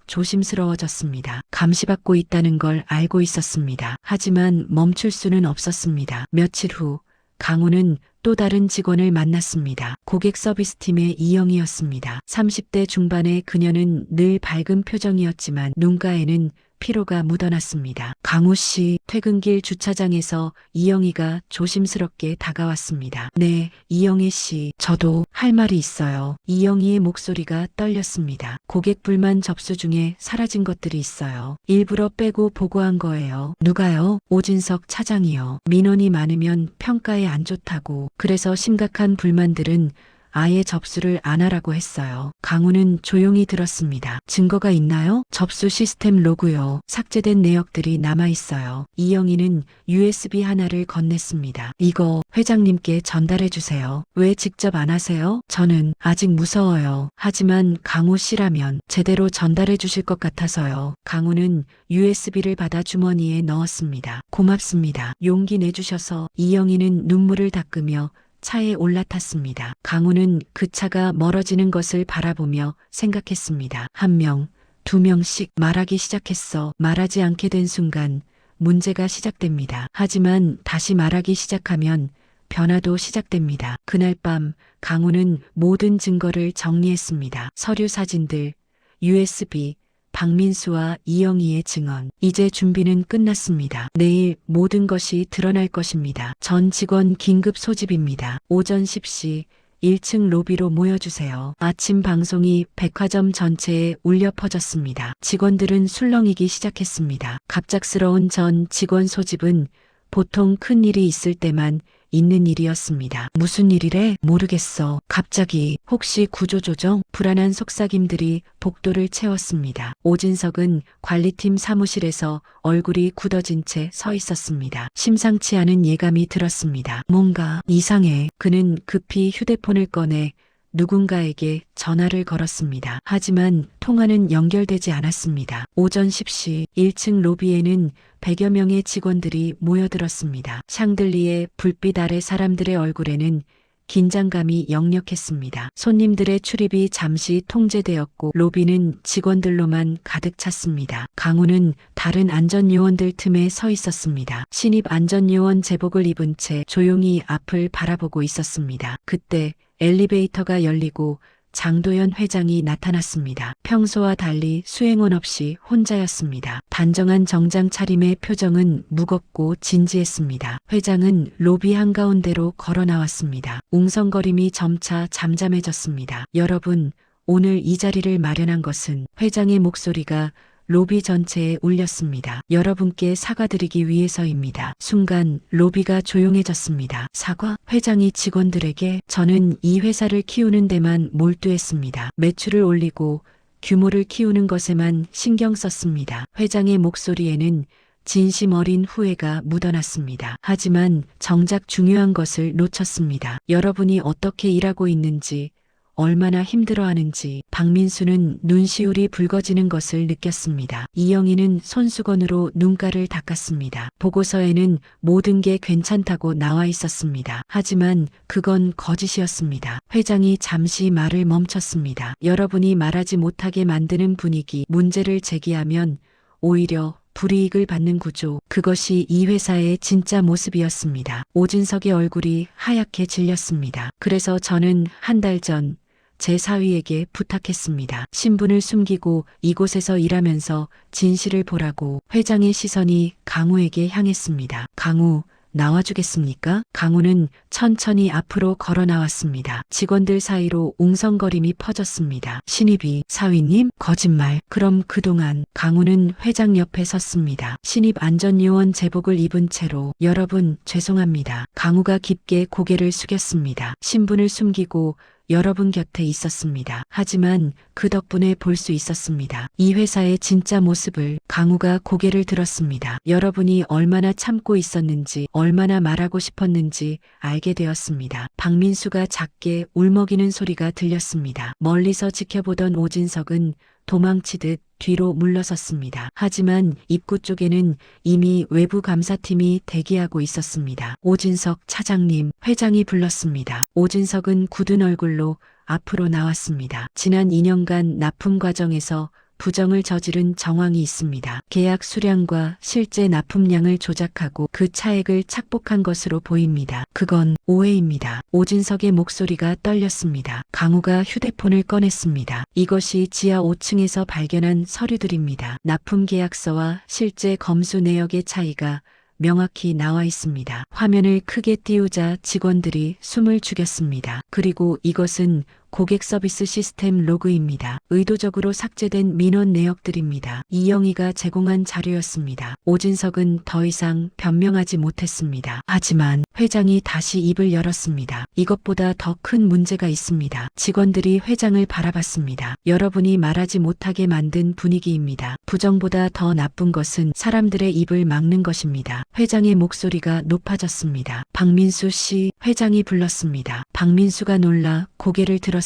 조심스러워졌습니다. 감시받고 있다는 걸 알고 있었습니다. 하지만 멈출 수는 없었습니다. 며칠 후 강우는 또 다른 직원을 만났습니다. 고객 서비스팀의 이영이었습니다. 30대 중반의 그녀는 늘 밝은 표정이었지만 눈가에는 피로가 묻어났습니다. 강우 씨, 퇴근길 주차장에서 이영희가 조심스럽게 다가왔습니다. 네, 이영희 씨, 저도 할 말이 있어요. 이영희의 목소리가 떨렸습니다. 고객 불만 접수 중에 사라진 것들이 있어요. 일부러 빼고 보고한 거예요. 누가요? 오진석 차장이요. 민원이 많으면 평가에 안 좋다고. 그래서 심각한 불만들은 아예 접수를 안 하라고 했어요. 강우는 조용히 들었습니다. 증거가 있나요? 접수 시스템 로그요. 삭제된 내역들이 남아있어요. 이영희는 USB 하나를 건넸습니다. 이거 회장님께 전달해 주세요. 왜 직접 안 하세요? 저는 아직 무서워요. 하지만 강우 씨라면 제대로 전달해 주실 것 같아서요. 강우는 USB를 받아 주머니에 넣었습니다. 고맙습니다. 용기 내주셔서. 이영희는 눈물을 닦으며 차에 올라탔습니다. 강우는 그 차가 멀어지는 것을 바라보며 생각했습니다. 한 명, 두 명씩 말하기 시작했어. 말하지 않게 된 순간 문제가 시작됩니다. 하지만 다시 말하기 시작하면 변화도 시작됩니다. 그날 밤 강우는 모든 증거를 정리했습니다. 서류 사진들, USB, 박민수와 이영희의 증언. 이제 준비는 끝났습니다. 내일 모든 것이 드러날 것입니다. 전 직원 긴급 소집입니다. 오전 10시 1층 로비로 모여주세요. 아침 방송이 백화점 전체에 울려 퍼졌습니다. 직원들은 술렁이기 시작했습니다. 갑작스러운 전 직원 소집은 보통 큰 일이 있을 때만 있는 일이었습니다. 무슨 일이래? 모르겠어. 갑자기 혹시 구조조정? 불안한 속삭임들이 복도를 채웠습니다. 오진석은 관리팀 사무실에서 얼굴이 굳어진 채 서 있었습니다. 심상치 않은 예감이 들었습니다. 뭔가 이상해. 그는 급히 휴대폰을 꺼내 누군가에게 전화를 걸었습니다. 하지만 통화는 연결되지 않았습니다. 오전 10시 1층 로비에는 100여 명의 직원들이 모여들었습니다. 샹들리에 불빛 아래 사람들의 얼굴에는 긴장감이 역력했습니다. 손님들의 출입이 잠시 통제되었고 로비는 직원들로만 가득 찼습니다. 강우는 다른 안전요원들 틈에 서 있었습니다. 신입 안전요원 제복을 입은 채 조용히 앞을 바라보고 있었습니다. 그때 엘리베이터가 열리고 장도연 회장이 나타났습니다. 평소와 달리 수행원 없이 혼자였습니다. 단정한 정장 차림의 표정은 무겁고 진지했습니다. 회장은 로비 한가운데로 걸어 나왔습니다. 웅성거림이 점차 잠잠해졌습니다. 여러분, 오늘 이 자리를 마련한 것은. 회장의 목소리가 로비 전체에 울렸습니다. 여러분께 사과드리기 위해서입니다. 순간 로비가 조용해졌습니다. 사과? 회장이 직원들에게. 저는 이 회사를 키우는 데만 몰두했습니다. 매출을 올리고 규모를 키우는 것에만 신경 썼습니다. 회장의 목소리에는 진심 어린 후회가 묻어났습니다. 하지만 정작 중요한 것을 놓쳤습니다. 여러분이 어떻게 일하고 있는지, 얼마나 힘들어하는지. 박민수는 눈시울이 붉어지는 것을 느꼈습니다. 이영희는 손수건으로 눈가를 닦았습니다. 보고서에는 모든 게 괜찮다고 나와 있었습니다. 하지만 그건 거짓이었습니다. 회장이 잠시 말을 멈췄습니다. 여러분이 말하지 못하게 만드는 분위기, 문제를 제기하면 오히려 불이익을 받는 구조, 그것이 이 회사의 진짜 모습이었습니다. 오진석의 얼굴이 하얗게 질렸습니다. 그래서 저는 한 달 전 제 사위에게 부탁했습니다. 신분을 숨기고 이곳에서 일하면서 진실을 보라고. 회장의 시선이 강우에게 향했습니다. 강우, 나와주겠습니까? 강우는 천천히 앞으로 걸어 나왔습니다. 직원들 사이로 웅성거림이 퍼졌습니다. 신입이. 사위님? 거짓말. 그럼 그동안. 강우는 회장 옆에 섰습니다. 신입 안전요원 제복을 입은 채로. 여러분, 죄송합니다. 강우가 깊게 고개를 숙였습니다. 신분을 숨기고 여러분 곁에 있었습니다. 하지만 그 덕분에 볼 수 있었습니다. 이 회사의 진짜 모습을. 강우가 고개를 들었습니다. 여러분이 얼마나 참고 있었는지, 얼마나 말하고 싶었는지 알게 되었습니다. 박민수가 작게 울먹이는 소리가 들렸습니다. 멀리서 지켜보던 오진석은 도망치듯 뒤로 물러섰습니다. 하지만 입구 쪽에는 이미 외부 감사팀이 대기하고 있었습니다. 오진석 차장님, 회장이 불렀습니다. 오진석은 굳은 얼굴로 앞으로 나왔습니다. 지난 2년간 납품 과정에서 부정을 저지른 정황이 있습니다. 계약 수량과 실제 납품량을 조작하고 그 차액을 착복한 것으로 보입니다. 그건 오해입니다. 오진석의 목소리가 떨렸습니다. 강우가 휴대폰을 꺼냈습니다. 이것이 지하 5층에서 발견한 서류들입니다. 납품 계약서와 실제 검수 내역의 차이가 명확히 나와 있습니다. 화면을 크게 띄우자 직원들이 숨을 죽였습니다. 그리고 이것은 고객 서비스 시스템 로그입니다. 의도적으로 삭제된 민원 내역들입니다. 이영희가 제공한 자료였습니다. 오진석은 더 이상 변명하지 못했습니다. 하지만 회장이 다시 입을 열었습니다. 이것보다 더 큰 문제가 있습니다. 직원들이 회장을 바라봤습니다. 여러분이 말하지 못하게 만든 분위기입니다. 부정보다 더 나쁜 것은 사람들의 입을 막는 것입니다. 회장의 목소리가 높아졌습니다. 박민수 씨, 회장이 불렀습니다. 박민수가 놀라 고개를 들었습니다.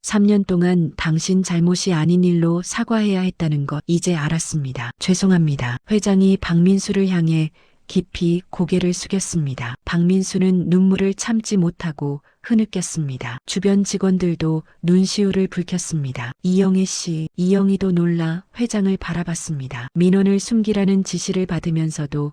3년 동안 당신 잘못이 아닌 일로 사과해야 했다는 것 이제 알았습니다. 죄송합니다. 회장이 박민수를 향해 깊이 고개를 숙였습니다. 박민수는 눈물을 참지 못하고 흐느꼈습니다. 주변 직원들도 눈시울을 붉혔습니다. 이영희 씨, 이영희도 놀라 회장을 바라봤습니다. 민원을 숨기라는 지시를 받으면서도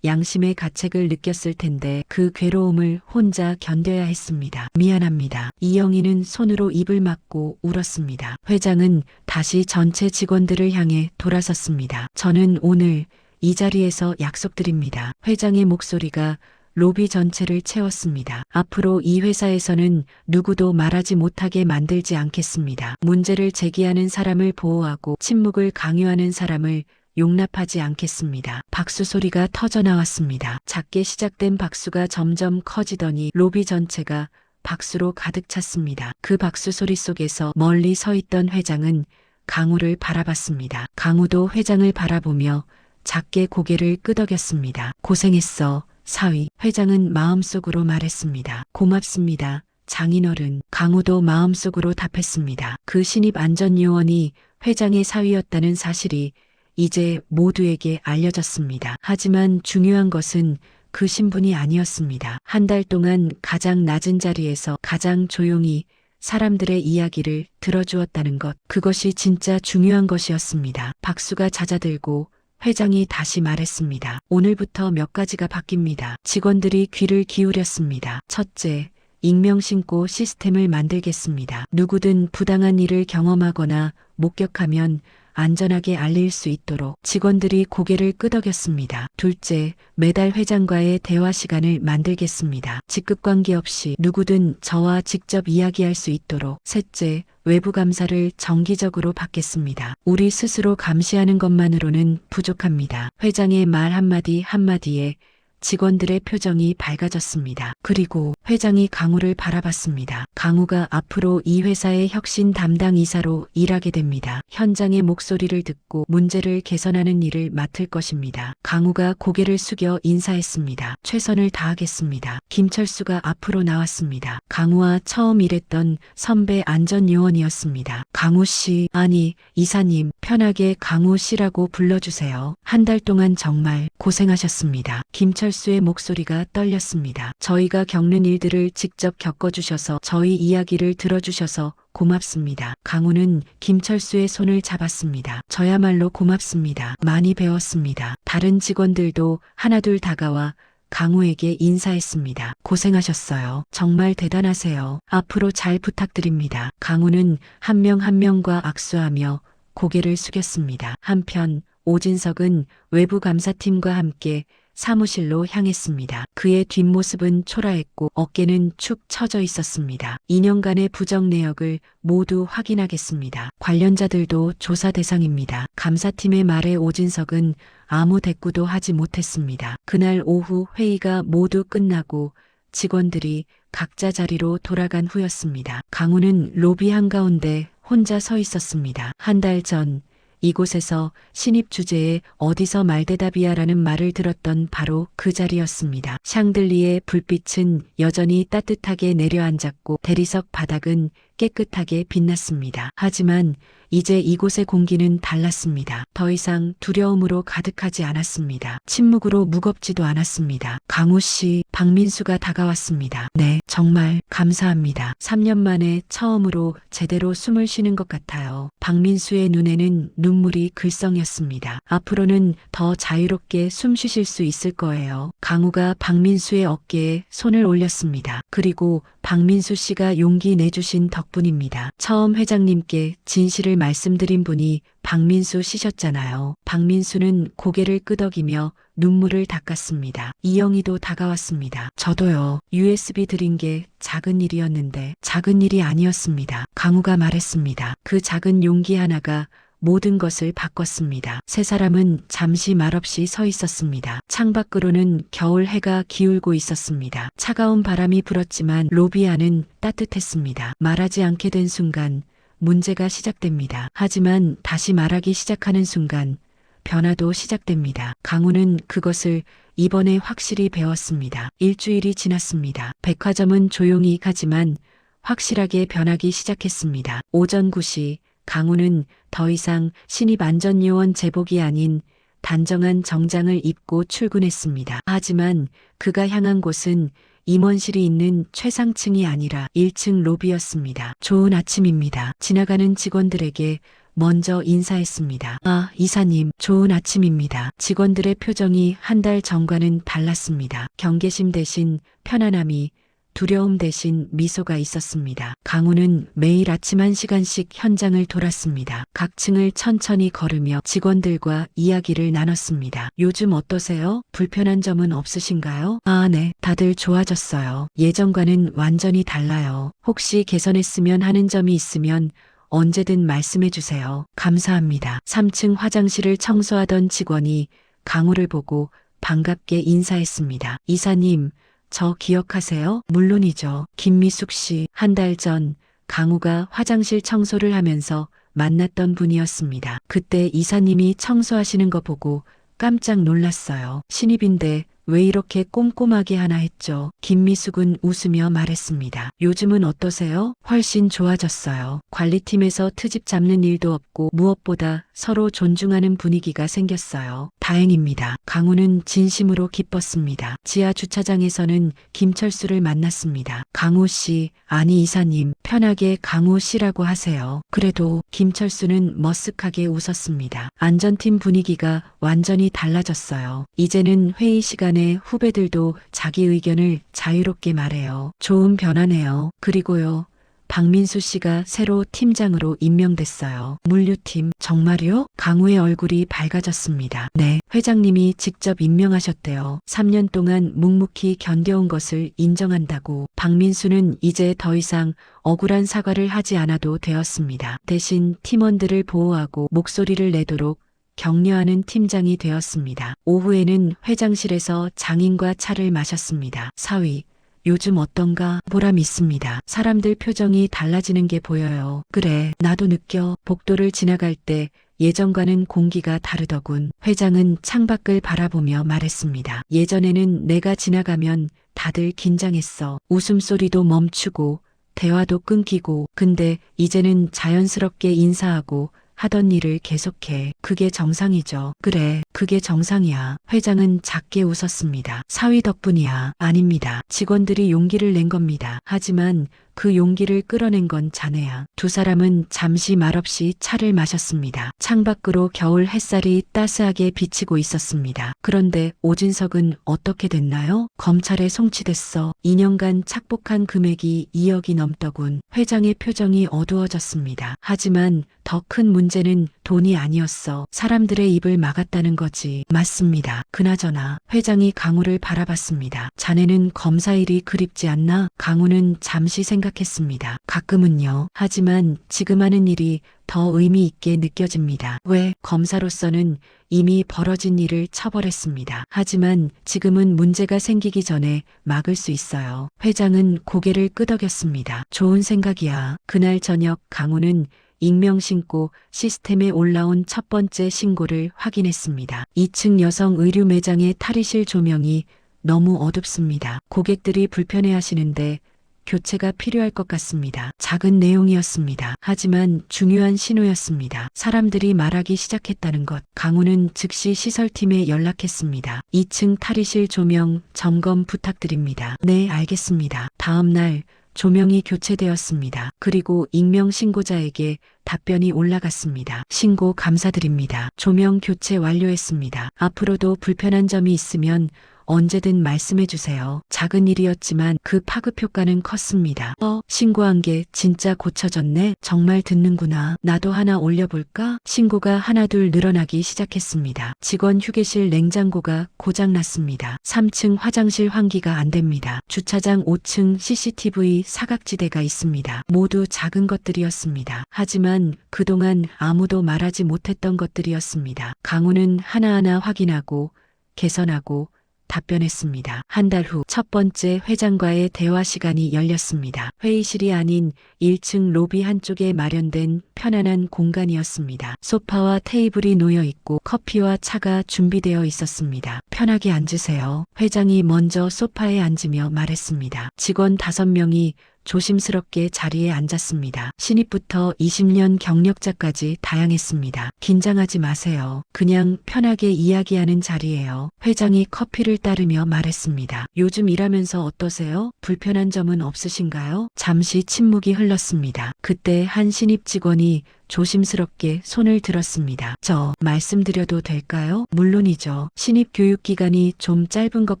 양심의 가책을 느꼈을 텐데 그 괴로움을 혼자 견뎌야 했습니다. 미안합니다. 이영희는 손으로 입을 막고 울었습니다. 회장은 다시 전체 직원들을 향해 돌아섰습니다. 저는 오늘 이 자리에서 약속드립니다. 회장의 목소리가 로비 전체를 채웠습니다. 앞으로 이 회사에서는 누구도 말하지 못하게 만들지 않겠습니다. 문제를 제기하는 사람을 보호하고 침묵을 강요하는 사람을 용납하지 않겠습니다. 박수 소리가 터져 나왔습니다. 작게 시작된 박수가 점점 커지더니 로비 전체가 박수로 가득 찼습니다. 그 박수 소리 속에서 멀리 서 있던 회장은 강우를 바라봤습니다. 강우도 회장을 바라보며 작게 고개를 끄덕였습니다. 고생했어, 사위. 회장은 마음속으로 말했습니다. 고맙습니다, 장인어른. 강우도 마음속으로 답했습니다. 그 신입 안전요원이 회장의 사위였다는 사실이 이제 모두에게 알려졌습니다. 하지만 중요한 것은 그 신분이 아니었습니다. 한 달 동안 가장 낮은 자리에서 가장 조용히 사람들의 이야기를 들어주었다는 것. 그것이 진짜 중요한 것이었습니다. 박수가 잦아들고 회장이 다시 말했습니다. 오늘부터 몇 가지가 바뀝니다. 직원들이 귀를 기울였습니다. 첫째, 익명 신고 시스템을 만들겠습니다. 누구든 부당한 일을 경험하거나 목격하면 안전하게 알릴 수 있도록. 직원들이 고개를 끄덕였습니다. 둘째, 매달 회장과의 대화 시간을 만들겠습니다. 직급 관계없이 누구든 저와 직접 이야기할 수 있도록. 셋째, 외부 감사를 정기적으로 받겠습니다. 우리 스스로 감시하는 것만으로는 부족합니다. 회장의 말 한마디 한마디에 직원들의 표정이 밝아졌습니다. 그리고 회장이 강우를 바라봤습니다. 강우가 앞으로 이 회사의 혁신 담당 이사로 일하게 됩니다. 현장의 목소리를 듣고 문제를 개선하는 일을 맡을 것입니다. 강우가 고개를 숙여 인사했습니다. 최선을 다하겠습니다. 김철수가 앞으로 나왔습니다. 강우와 처음 일했던 선배 안전요원이었습니다. 강우 씨, 아니 이사님, 편하게 강우 씨라고 불러주세요. 한 달 동안 정말 고생하셨습니다. 김철수의 목소리가 떨렸습니다. 저희가 겪는 일들을 직접 겪어주셔서 저희 이야기를 들어주셔서 고맙습니다. 강우는 김철수의 손을 잡았습니다. 저야말로 고맙습니다. 많이 배웠습니다. 다른 직원들도 하나둘 다가와 강우에게 인사했습니다. 고생하셨어요. 정말 대단하세요. 앞으로 잘 부탁드립니다. 강우는 한 명 한 명과 악수하며 고개를 숙였습니다. 한편 오진석은 외부 감사팀과 함께 사무실로 향했습니다. 그의 뒷모습은 초라했고 어깨는 축 처져 있었습니다. 2년간의 부정 내역을 모두 확인하겠습니다. 관련자들도 조사 대상입니다. 감사팀의 말에 오진석은 아무 대꾸도 하지 못했습니다. 그날 오후 회의가 모두 끝나고 직원들이 각자 자리로 돌아간 후였습니다. 강우는 로비 한가운데 혼자 서 있었습니다. 한 달 전 이곳에서 신입 주제에 어디서 말대답이야라는 말을 들었던 바로 그 자리였습니다. 샹들리의 불빛은 여전히 따뜻하게 내려앉았고 대리석 바닥은 깨끗하게 빛났습니다. 하지만 이제 이곳의 공기는 달랐습니다. 더 이상 두려움으로 가득하지 않았습니다. 침묵으로 무겁지도 않았습니다. 강우 씨, 박민수가 다가왔습니다. 네, 정말 감사합니다. 3년 만에 처음으로 제대로 숨을 쉬는 것 같아요. 박민수의 눈에는 눈물이 글썽였습니다. 앞으로는 더 자유롭게 숨 쉬실 수 있을 거예요. 강우가 박민수의 어깨에 손을 올렸습니다. 그리고 박민수 씨가 용기 내주신 덕분입니다. 처음 회장님께 진실을 말씀드린 분이 박민수 씨셨잖아요. 박민수는 고개를 끄덕이며 눈물을 닦았습니다. 이영희도 다가왔습니다. 저도요. USB 드린 게 작은 일이었는데 작은 일이 아니었습니다. 강우가 말했습니다. 그 작은 용기 하나가 모든 것을 바꿨습니다. 세 사람은 잠시 말없이 서 있었습니다. 창밖으로는 겨울 해가 기울고 있었습니다. 차가운 바람이 불었지만 로비 안은 따뜻했습니다. 말하지 않게 된 순간 문제가 시작됩니다. 하지만 다시 말하기 시작하는 순간 변화도 시작됩니다. 강우는 그것을 이번에 확실히 배웠습니다. 일주일이 지났습니다. 백화점은 조용히 가지만 확실하게 변하기 시작했습니다. 오전 9시 강우는 더 이상 신입 안전요원 제복이 아닌 단정한 정장을 입고 출근했습니다. 하지만 그가 향한 곳은 임원실이 있는 최상층이 아니라 1층 로비였습니다. 좋은 아침입니다. 지나가는 직원들에게 먼저 인사했습니다. 아, 이사님, 좋은 아침입니다. 직원들의 표정이 한 달 전과는 달랐습니다. 경계심 대신 편안함이, 두려움 대신 미소가 있었습니다. 강우는 매일 아침 1시간씩 현장을 돌았습니다. 각 층을 천천히 걸으며 직원들과 이야기를 나눴습니다. 요즘 어떠세요? 불편한 점은 없으신가요? 아, 네. 다들 좋아졌어요. 예전과는 완전히 달라요. 혹시 개선했으면 하는 점이 있으면 언제든 말씀해 주세요. 감사합니다. 3층 화장실을 청소하던 직원이 강우를 보고 반갑게 인사했습니다. 이사님, 저 기억하세요? 물론이죠. 김미숙 씨. 한 달 전 강우가 화장실 청소를 하면서 만났던 분이었습니다. 그때 이사님이 청소하시는 거 보고 깜짝 놀랐어요. 신입인데 왜 이렇게 꼼꼼하게 하나 했죠. 김미숙은 웃으며 말했습니다. 요즘은 어떠세요? 훨씬 좋아졌어요. 관리팀에서 트집 잡는 일도 없고 무엇보다 서로 존중하는 분위기가 생겼어요. 다행입니다. 강우는 진심으로 기뻤습니다. 지하 주차장에서는 김철수를 만났습니다. 강우 씨, 아니 이사님, 편하게 강우 씨라고 하세요. 그래도 김철수는 머쓱하게 웃었습니다. 안전팀 분위기가 완전히 달라졌어요. 이제는 회의 시간에 후배들도 자기 의견을 자유롭게 말해요. 좋은 변화네요. 그리고요. 박민수 씨가 새로 팀장으로 임명됐어요. 물류팀. 정말요? 강우의 얼굴이 밝아졌습니다. 네, 회장님이 직접 임명하셨대요. 3년 동안 묵묵히 견뎌온 것을 인정한다고. 박민수는 이제 더 이상 억울한 사과를 하지 않아도 되었습니다. 대신 팀원들을 보호하고 목소리를 내도록 격려하는 팀장이 되었습니다. 오후에는 회장실에서 장인과 차를 마셨습니다. 사위, 요즘 어떤가? 보람 있습니다. 사람들 표정이 달라지는 게 보여요. 그래, 나도 느껴. 복도를 지나갈 때 예전과는 공기가 다르더군. 회장은 창밖을 바라보며 말했습니다. 예전에는 내가 지나가면 다들 긴장했어. 웃음소리도 멈추고 대화도 끊기고. 근데 이제는 자연스럽게 인사하고 하던 일을 계속해. 그게 정상이죠. 그래, 그게 정상이야. 회장은 작게 웃었습니다. 사위 덕분이야. 아닙니다. 직원들이 용기를 낸 겁니다. 하지만 그 용기를 끌어낸 건 자네야. 두 사람은 잠시 말없이 차를 마셨습니다. 창밖으로 겨울 햇살이 따스하게 비치고 있었습니다. 그런데 오진석은 어떻게 됐나요? 검찰에 송치됐어. 2년간 착복한 금액이 2억이 넘더군. 회장의 표정이 어두워졌습니다. 하지만 더 큰 문제는 돈이 아니었어. 사람들의 입을 막았다는 거지. 맞습니다. 그나저나 회장이 강우를 바라봤습니다. 자네는 검사 일이 그립지 않나? 강우는 잠시 생각했습니다. 가끔은요. 하지만 지금 하는 일이 더 의미 있게 느껴집니다. 왜? 검사로서는 이미 벌어진 일을 처벌했습니다. 하지만 지금은 문제가 생기기 전에 막을 수 있어요. 회장은 고개를 끄덕였습니다. 좋은 생각이야. 그날 저녁 강우는 익명 신고 시스템에 올라온 첫 번째 신고를 확인했습니다. 2층 여성 의류 매장의 탈의실 조명이 너무 어둡습니다. 고객들이 불편해하시는데 교체가 필요할 것 같습니다. 작은 내용이었습니다. 하지만 중요한 신호였습니다. 사람들이 말하기 시작했다는 것. 강우는 즉시 시설팀에 연락했습니다. 2층 탈의실 조명 점검 부탁드립니다. 네, 알겠습니다. 다음 날 조명이 교체되었습니다. 그리고 익명 신고자에게 답변이 올라갔습니다. 신고 감사드립니다. 조명 교체 완료했습니다. 앞으로도 불편한 점이 있으면 언제든 말씀해 주세요. 작은 일이었지만 그 파급 효과는 컸습니다. 신고한 게 진짜 고쳐졌네. 정말 듣는구나. 나도 하나 올려볼까? 신고가 하나둘 늘어나기 시작했습니다. 직원 휴게실 냉장고가 고장났습니다. 3층 화장실 환기가 안 됩니다. 주차장 5층 CCTV 사각지대가 있습니다. 모두 작은 것들이었습니다. 하지만 그동안 아무도 말하지 못했던 것들이었습니다. 강우는 하나하나 확인하고 개선하고 답변했습니다. 한 달 후 첫 번째 회장과의 대화 시간이 열렸습니다. 회의실이 아닌 1층 로비 한쪽에 마련된 편안한 공간이었습니다. 소파와 테이블이 놓여 있고 커피와 차가 준비되어 있었습니다. 편하게 앉으세요. 회장이 먼저 소파에 앉으며 말했습니다. 직원 5명이 조심스럽게 자리에 앉았습니다. 신입부터 20년 경력자까지 다양했습니다. 긴장하지 마세요. 그냥 편하게 이야기하는 자리예요. 회장이 커피를 따르며 말했습니다. 요즘 일하면서 어떠세요? 불편한 점은 없으신가요? 잠시 침묵이 흘렀습니다. 그때 한 신입 직원이 조심스럽게 손을 들었습니다. 저 말씀드려도 될까요? 물론이죠. 신입 교육 기간이 좀 짧은 것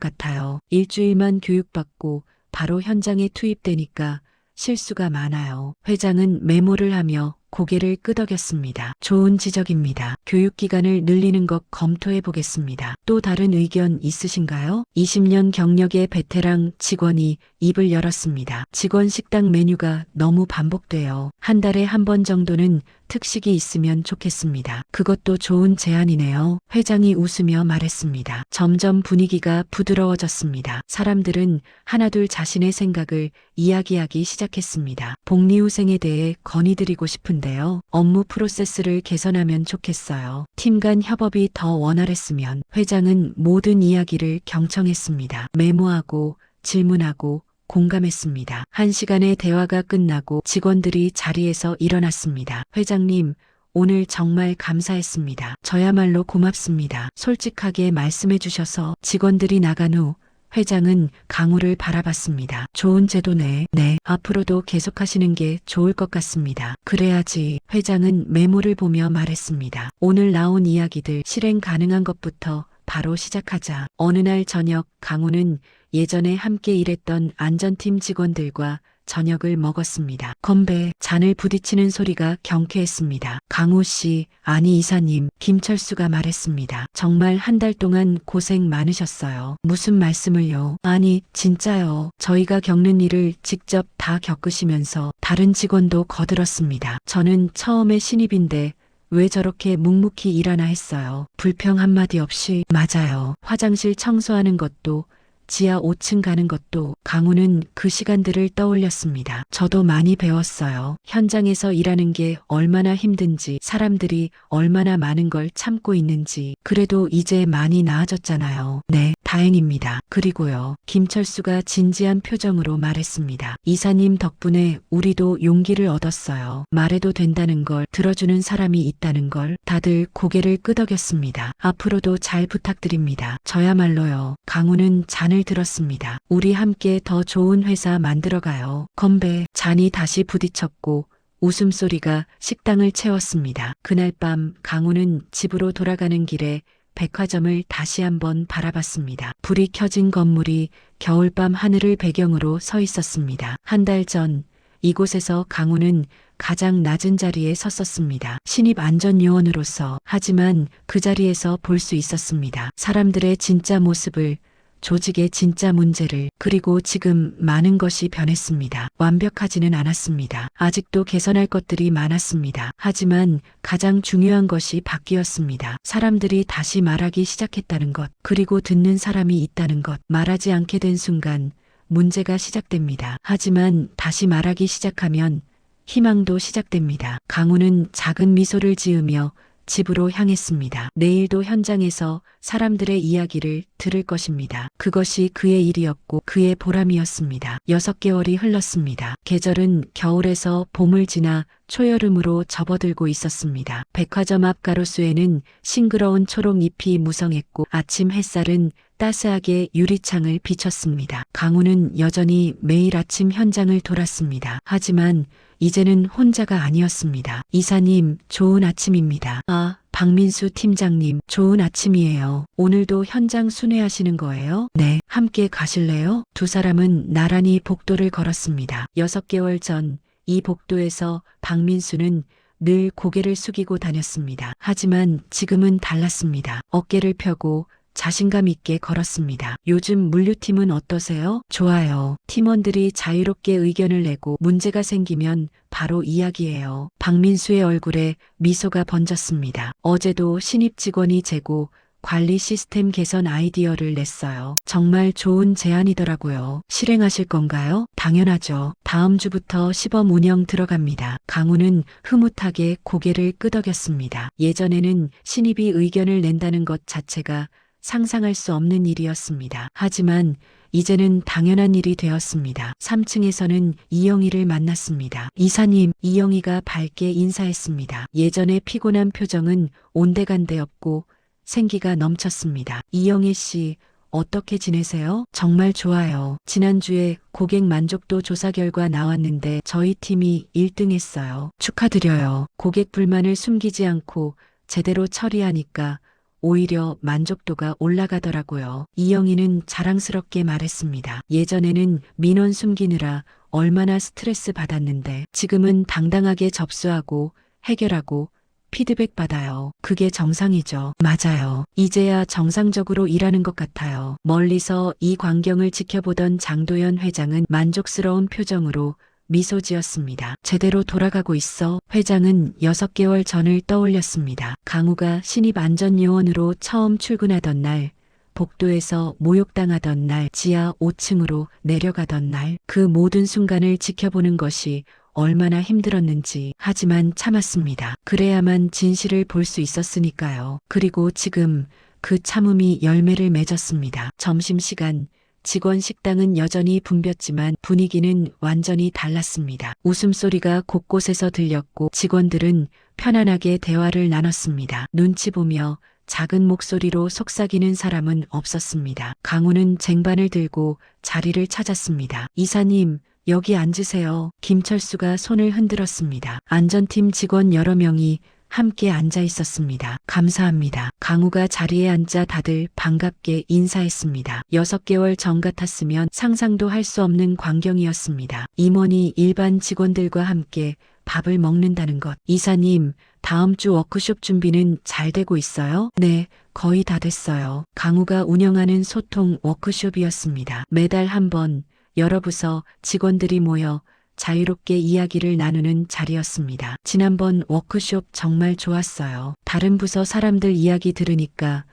같아요. 일주일만 교육받고 바로 현장에 투입되니까 실수가 많아요. 회장은 메모를 하며 고개를 끄덕였습니다. 좋은 지적입니다. 교육기간을 늘리는 것 검토해 보겠습니다. 또 다른 의견 있으신가요? 20년 경력의 베테랑 직원이 입을 열었습니다. 직원 식당 메뉴가 너무 반복돼요. 한 달에 한 번 정도는 특식이 있으면 좋겠습니다. 그것도 좋은 제안이네요. 회장이 웃으며 말했습니다. 점점 분위기가 부드러워졌습니다. 사람들은 하나둘 자신의 생각을 이야기하기 시작했습니다. 복리후생에 대해 건의드리고 싶은데요. 업무 프로세스를 개선하면 좋겠어요. 팀 간 협업이 더 원활했으면. 회장은 모든 이야기를 경청했습니다. 메모하고 질문하고 공감했습니다. 1시간의 대화가 끝나고 직원들이 자리에서 일어났습니다. 회장님, 오늘 정말 감사했습니다. 저야말로 고맙습니다. 솔직하게 말씀해 주셔서. 직원들이 나간 후 회장은 강우를 바라봤습니다. 좋은 제도네. 네, 앞으로도 계속하시는 게 좋을 것 같습니다. 그래야지. 회장은 메모를 보며 말했습니다. 오늘 나온 이야기들 실행 가능한 것부터 바로 시작하자. 어느 날 저녁 강우는 예전에 함께 일했던 안전팀 직원들과 저녁을 먹었습니다. 건배, 잔을 부딪히는 소리가 경쾌했습니다. 강우 씨, 아니 이사님, 김철수가 말했습니다. 정말 한 달 동안 고생 많으셨어요. 무슨 말씀을요? 아니, 진짜요. 저희가 겪는 일을 직접 다 겪으시면서 다른 직원도 거들었습니다. 저는 처음에 신입인데 왜 저렇게 묵묵히 일하나 했어요. 불평 한마디 없이. 맞아요. 화장실 청소하는 것도 지하 5층 가는 것도. 강우는 그 시간들을 떠올렸습니다. 저도 많이 배웠어요. 현장에서 일하는 게 얼마나 힘든지, 사람들이 얼마나 많은 걸 참고 있는지. 그래도 이제 많이 나아졌잖아요. 네, 다행입니다. 그리고요. 김철수가 진지한 표정으로 말했습니다. 이사님 덕분에 우리도 용기를 얻었어요. 말해도 된다는 걸 들어주는 사람이 있다는 걸. 다들 고개를 끄덕였습니다. 앞으로도 잘 부탁드립니다. 저야말로요. 강우는 잔을 들었습니다. 우리 함께 더 좋은 회사 만들어가요. 건배. 잔이 다시 부딪혔고 웃음소리가 식당을 채웠습니다. 그날 밤 강우는 집으로 돌아가는 길에 백화점을 다시 한번 바라봤습니다. 불이 켜진 건물이 겨울밤 하늘을 배경으로 서 있었습니다. 한 달 전 이곳에서 강우는 가장 낮은 자리에 섰었습니다. 신입 안전요원으로서. 하지만 그 자리에서 볼 수 있었습니다. 사람들의 진짜 모습을, 조직의 진짜 문제를. 그리고 지금 많은 것이 변했습니다. 완벽하지는 않았습니다. 아직도 개선할 것들이 많았습니다. 하지만 가장 중요한 것이 바뀌었습니다. 사람들이 다시 말하기 시작했다는 것. 그리고 듣는 사람이 있다는 것. 말하지 않게 된 순간 문제가 시작됩니다. 하지만 다시 말하기 시작하면 희망도 시작됩니다. 강우는 작은 미소를 지으며 집으로 향했습니다. 내일도 현장에서 사람들의 이야기를 들을 것입니다. 그것이 그의 일이었고 그의 보람이었습니다. 6개월이 흘렀습니다. 계절은 겨울에서 봄을 지나 초여름으로 접어들고 있었습니다. 백화점 앞 가로수에는 싱그러운 초록 잎이 무성했고 아침 햇살은 따스하게 유리창을 비쳤습니다. 강우는 여전히 매일 아침 현장을 돌았습니다. 하지만 이제는 혼자가 아니었습니다. 이사님, 좋은 아침입니다. 아, 박민수 팀장님, 좋은 아침이에요. 오늘도 현장 순회하시는 거예요? 네, 함께 가실래요? 두 사람은 나란히 복도를 걸었습니다. 6개월 전 이 복도에서 박민수는 늘 고개를 숙이고 다녔습니다. 하지만 지금은 달랐습니다. 어깨를 펴고 자신감 있게 걸었습니다. 요즘 물류팀은 어떠세요? 좋아요. 팀원들이 자유롭게 의견을 내고 문제가 생기면 바로 이야기해요. 박민수의 얼굴에 미소가 번졌습니다. 어제도 신입 직원이 재고 관리 시스템 개선 아이디어를 냈어요. 정말 좋은 제안이더라고요. 실행하실 건가요? 당연하죠. 다음 주부터 시범 운영 들어갑니다. 강우는 흐뭇하게 고개를 끄덕였습니다. 예전에는 신입이 의견을 낸다는 것 자체가 상상할 수 없는 일이었습니다. 하지만 이제는 당연한 일이 되었습니다. 3층에서는 이영희를 만났습니다. 이사님, 이영희가 밝게 인사했습니다. 예전의 피곤한 표정은 온데간데 없고 생기가 넘쳤습니다. 이영희 씨, 어떻게 지내세요? 정말 좋아요. 지난주에 고객 만족도 조사 결과 나왔는데 저희 팀이 1등 했어요. 축하드려요. 고객 불만을 숨기지 않고 제대로 처리하니까 오히려 만족도가 올라가더라고요. 이영희는 자랑스럽게 말했습니다. 예전에는 민원 숨기느라 얼마나 스트레스 받았는데 지금은 당당하게 접수하고 해결하고 피드백 받아요. 그게 정상이죠. 맞아요. 이제야 정상적으로 일하는 것 같아요. 멀리서 이 광경을 지켜보던 장도연 회장은 만족스러운 표정으로 미소 지었습니다. 제대로 돌아가고 있어. 회장은 6개월 전을 떠올렸습니다. 강우가 신입 안전요원으로 처음 출근하던 날, 복도에서 모욕당하던 날, 지하 5층으로 내려가던 날, 그 모든 순간을 지켜보는 것이 얼마나 힘들었는지. 하지만 참았습니다. 그래야만 진실을 볼 수 있었으니까요. 그리고 지금 그 참음이 열매를 맺었습니다. 점심시간 직원 식당은 여전히 붐볐지만 분위기는 완전히 달랐습니다. 웃음소리가 곳곳에서 들렸고 직원들은 편안하게 대화를 나눴습니다. 눈치 보며 작은 목소리로 속삭이는 사람은 없었습니다. 강우는 쟁반을 들고 자리를 찾았습니다. 이사님, 여기 앉으세요. 김철수가 손을 흔들었습니다. 안전팀 직원 여러 명이 함께 앉아 있었습니다. 감사합니다. 강우가 자리에 앉자 다들 반갑게 인사했습니다. 6개월 전 같았으면 상상도 할 수 없는 광경이었습니다. 임원이 일반 직원들과 함께 밥을 먹는다는 것. 이사님, 다음 주 워크숍 준비는 잘 되고 있어요? 네, 거의 다 됐어요. 강우가 운영하는 소통 워크숍이었습니다. 매달 한 번 여러 부서 직원들이 모여 자유롭게 이야기를 나누는 자리였습니다. 지난번 워크숍 정말 좋았어요. 다른 부서 사람들 이야기 들으니까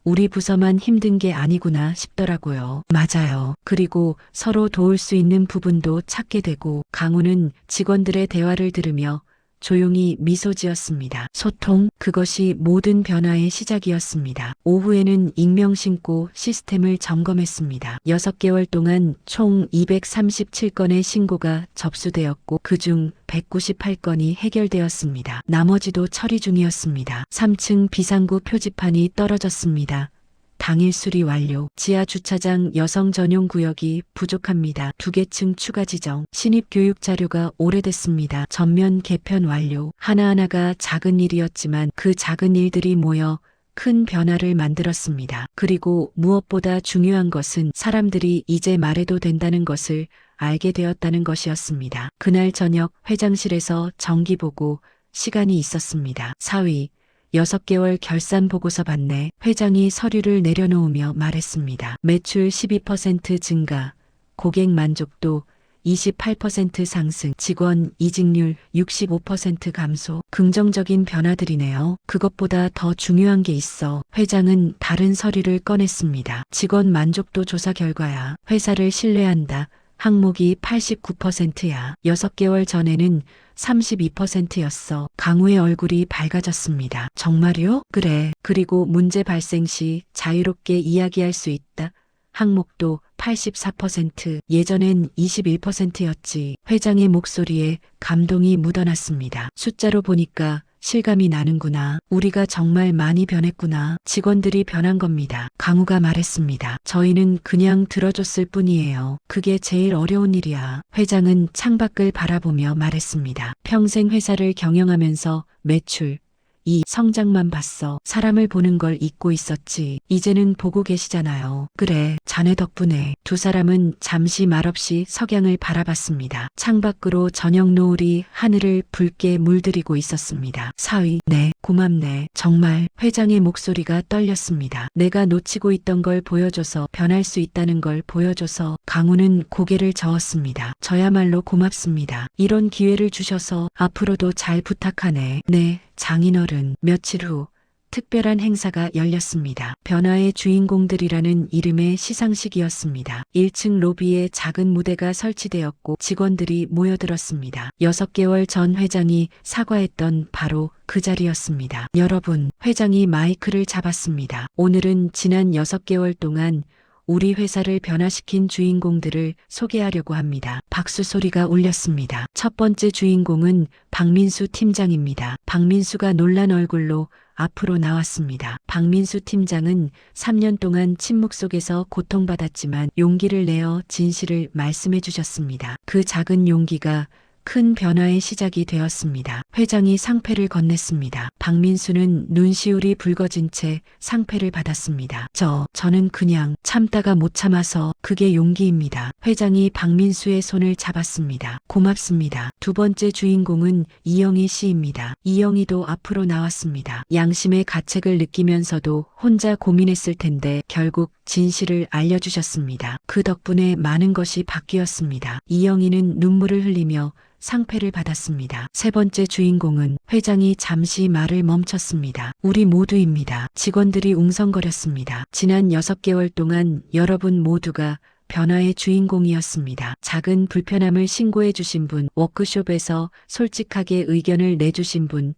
우리 부서만 힘든 게 아니구나 싶더라고요. 맞아요. 그리고 서로 도울 수 있는 부분도 찾게 되고. 강우는 직원들의 대화를 들으며 조용히 미소 지었습니다. 소통, 그것이 모든 변화의 시작이었습니다. 오후에는 익명 신고 시스템을 점검했습니다. 6개월 동안 총 237건의 신고가 접수되었고 그중 198건이 해결되었습니다. 나머지도 처리 중이었습니다. 3층 비상구 표지판이 떨어졌습니다. 당일 수리 완료. 지하 주차장 여성 전용 구역이 부족합니다. 2개층 추가 지정. 신입 교육 자료가 오래됐습니다. 전면 개편 완료. 하나하나가 작은 일이었지만 그 작은 일들이 모여 큰 변화를 만들었습니다. 그리고 무엇보다 중요한 것은 사람들이 이제 말해도 된다는 것을 알게 되었다는 것이었습니다. 그날 저녁 회장실에서 정기 보고 시간이 있었습니다. 사위, 6개월 결산 보고서 받네. 회장이 서류를 내려놓으며 말했습니다. 매출 12% 증가, 고객 만족도 28% 상승, 직원 이직률 65% 감소. 긍정적인 변화들이네요. 그것보다 더 중요한 게 있어. 회장은 다른 서류를 꺼냈습니다. 직원 만족도 조사 결과야. 회사를 신뢰한다 항목이 89%야. 6개월 전에는 32%였어. 강우의 얼굴이 밝아졌습니다. 정말요? 그래. 그리고 문제 발생 시 자유롭게 이야기할 수 있다. 항목도 84%, 예전엔 21%였지. 회장의 목소리에 감동이 묻어났습니다. 숫자로 보니까 실감이 나는구나. 우리가 정말 많이 변했구나. 직원들이 변한 겁니다. 강우가 말했습니다. 저희는 그냥 들어줬을 뿐이에요. 그게 제일 어려운 일이야. 회장은 창밖을 바라보며 말했습니다. 평생 회사를 경영하면서 매출, 이 성장만 봤어. 사람을 보는 걸 잊고 있었지. 이제는 보고 계시잖아요. 그래, 자네 덕분에. 두 사람은 잠시 말없이 석양을 바라봤습니다. 창밖으로 저녁 노을이 하늘을 붉게 물들이고 있었습니다. 사위, 네, 고맙네. 정말. 회장의 목소리가 떨렸습니다. 내가 놓치고 있던 걸 보여줘서, 변할 수 있다는 걸 보여줘서. 강우는 고개를 저었습니다. 저야말로 고맙습니다. 이런 기회를 주셔서 앞으로도 잘 부탁하네. 네. 장인어른. 며칠 후 특별한 행사가 열렸습니다. 변화의 주인공들이라는 이름의 시상식이었습니다. 1층 로비에 작은 무대가 설치되었고 직원들이 모여들었습니다. 6개월 전 회장이 사과했던 바로 그 자리였습니다. 여러분, 회장이 마이크를 잡았습니다. 오늘은 지난 6개월 동안 우리 회사를 변화시킨 주인공들을 소개하려고 합니다. 박수 소리가 울렸습니다. 첫 번째 주인공은 박민수 팀장입니다. 박민수가 놀란 얼굴로 앞으로 나왔습니다. 박민수 팀장은 3년 동안 침묵 속에서 고통받았지만 용기를 내어 진실을 말씀해 주셨습니다. 그 작은 용기가 큰 변화의 시작이 되었습니다. 회장이 상패를 건넸습니다. 박민수는 눈시울이 붉어진 채 상패를 받았습니다. 저는 그냥 참다가 못 참아서. 그게 용기입니다. 회장이 박민수의 손을 잡았습니다. 고맙습니다. 두 번째 주인공은 이영희 씨입니다. 이영희도 앞으로 나왔습니다. 양심의 가책을 느끼면서도 혼자 고민했을 텐데 결국 진실을 알려주셨습니다. 그 덕분에 많은 것이 바뀌었습니다. 이영희는 눈물을 흘리며 상패를 받았습니다. 세 번째 주인공은 회장이 잠시 말을 멈췄습니다. 우리 모두입니다. 직원들이 웅성거렸습니다. 지난 6개월 동안 여러분 모두가 변화의 주인공이었습니다. 작은 불편함을 신고해 주신 분, 워크숍에서 솔직하게 의견을 내주신 분,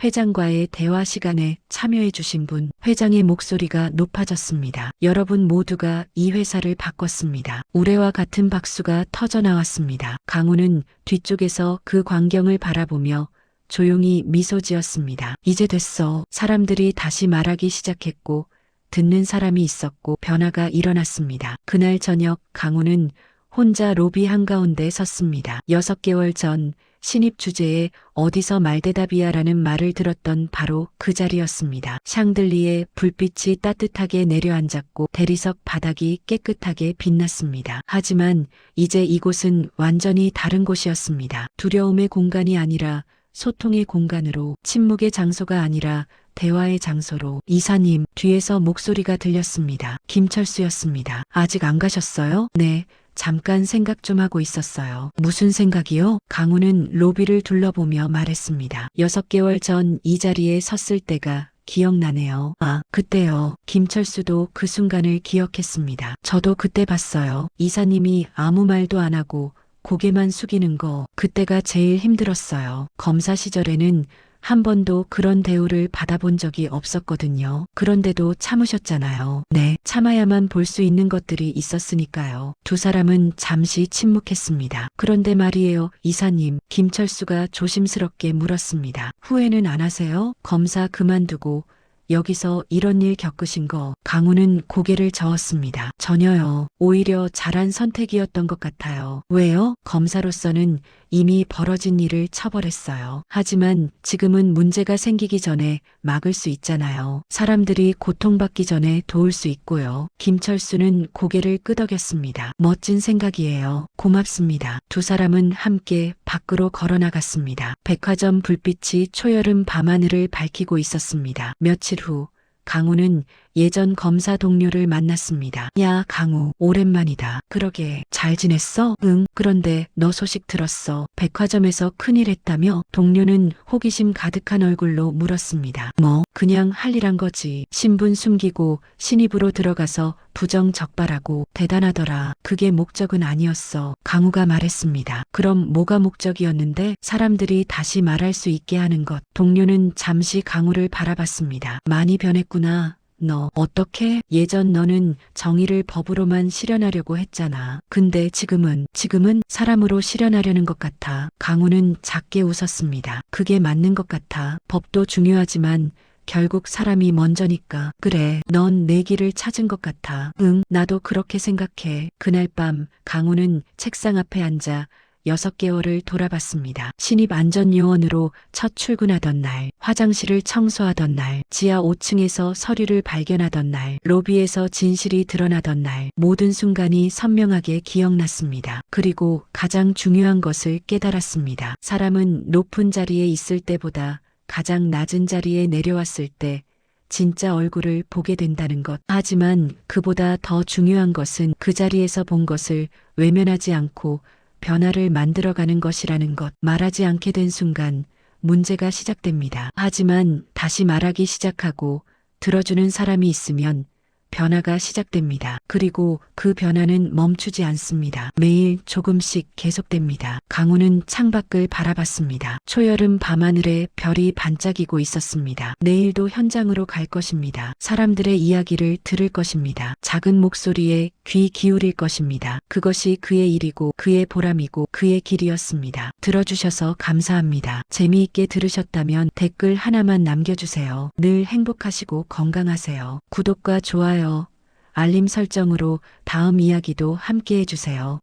회장과의 대화 시간에 참여해 주신 분, 회장의 목소리가 높아졌습니다. 여러분 모두가 이 회사를 바꿨습니다. 우레와 같은 박수가 터져 나왔습니다. 강우는 뒤쪽에서 그 광경을 바라보며 조용히 미소 지었습니다. 이제 됐어. 사람들이 다시 말하기 시작했고 듣는 사람이 있었고 변화가 일어났습니다. 그날 저녁 강우는 혼자 로비 한가운데 섰습니다. 6개월 전 신입 주제에 어디서 말대답이야라는 말을 들었던 바로 그 자리였습니다. 샹들리에 불빛이 따뜻하게 내려앉았고 대리석 바닥이 깨끗하게 빛났습니다. 하지만 이제 이곳은 완전히 다른 곳이었습니다. 두려움의 공간이 아니라 소통의 공간으로, 침묵의 장소가 아니라 대화의 장소로. 이사님, 뒤에서 목소리가 들렸습니다. 김철수였습니다. 아직 안 가셨어요? 네. 잠깐 생각 좀 하고 있었어요. 무슨 생각이요? 강우는 로비를 둘러보며 말했습니다. 6개월 전 이 자리에 섰을 때가 기억나네요. 아, 그때요. 김철수도 그 순간을 기억했습니다. 저도 그때 봤어요. 이사님이 아무 말도 안 하고 고개만 숙이는 거, 그때가 제일 힘들었어요. 검사 시절에는 한 번도 그런 대우를 받아본 적이 없었거든요. 그런데도 참으셨잖아요. 네, 참아야만 볼 수 있는 것들이 있었으니까요. 두 사람은 잠시 침묵했습니다. 그런데 말이에요, 이사님. 김철수가 조심스럽게 물었습니다. 후회는 안 하세요? 검사 그만두고 여기서 이런 일 겪으신 거. 강우는 고개를 저었습니다. 전혀요. 오히려 잘한 선택이었던 것 같아요. 왜요? 검사로서는 이미 벌어진 일을 처벌했어요. 하지만 지금은 문제가 생기기 전에 막을 수 있잖아요. 사람들이 고통받기 전에 도울 수 있고요. 김철수는 고개를 끄덕였습니다. 멋진 생각이에요. 고맙습니다. 두 사람은 함께 밖으로 걸어나갔습니다. 백화점 불빛이 초여름 밤하늘을 밝히고 있었습니다. 며칠 후 강우는 예전 검사 동료를 만났습니다. 야, 강우, 오랜만이다. 그러게, 잘 지냈어? 응, 그런데 너 소식 들었어. 백화점에서 큰일 했다며? 동료는 호기심 가득한 얼굴로 물었습니다. 뭐, 그냥 할 일 한 거지. 신분 숨기고 신입으로 들어가서 부정적발하고 대단하더라. 그게 목적은 아니었어. 강우가 말했습니다. 그럼 뭐가 목적이었는데? 사람들이 다시 말할 수 있게 하는 것. 동료는 잠시 강우를 바라봤습니다. 많이 변했구나. 너 어떻게? 예전 너는 정의를 법으로만 실현하려고 했잖아. 근데 지금은 사람으로 실현하려는 것 같아. 강우는 작게 웃었습니다. 그게 맞는 것 같아. 법도 중요하지만 결국 사람이 먼저니까. 그래, 넌 내 길을 찾은 것 같아. 응, 나도 그렇게 생각해. 그날 밤 강우는 책상 앞에 앉아 6개월을 돌아봤습니다. 신입 안전요원으로 첫 출근하던 날, 화장실을 청소하던 날, 지하 5층에서 서류를 발견하던 날, 로비에서 진실이 드러나던 날, 모든 순간이 선명하게 기억났습니다. 그리고 가장 중요한 것을 깨달았습니다. 사람은 높은 자리에 있을 때보다 가장 낮은 자리에 내려왔을 때 진짜 얼굴을 보게 된다는 것. 하지만 그보다 더 중요한 것은 그 자리에서 본 것을 외면하지 않고 변화를 만들어가는 것이라는 것. 말하지 않게 된 순간 문제가 시작됩니다. 하지만 다시 말하기 시작하고 들어주는 사람이 있으면 변화가 시작됩니다. 그리고 그 변화는 멈추지 않습니다. 매일 조금씩 계속됩니다. 강우는 창밖을 바라봤습니다. 초여름 밤하늘에 별이 반짝이고 있었습니다. 내일도 현장으로 갈 것입니다. 사람들의 이야기를 들을 것입니다. 작은 목소리에 귀 기울일 것입니다. 그것이 그의 일이고 그의 보람이고 그의 길이었습니다. 들어주셔서 감사합니다. 재미있게 들으셨다면 댓글 하나만 남겨주세요. 늘 행복하시고 건강하세요. 구독과 좋아요, 알림 설정으로 다음 이야기도 함께 해주세요.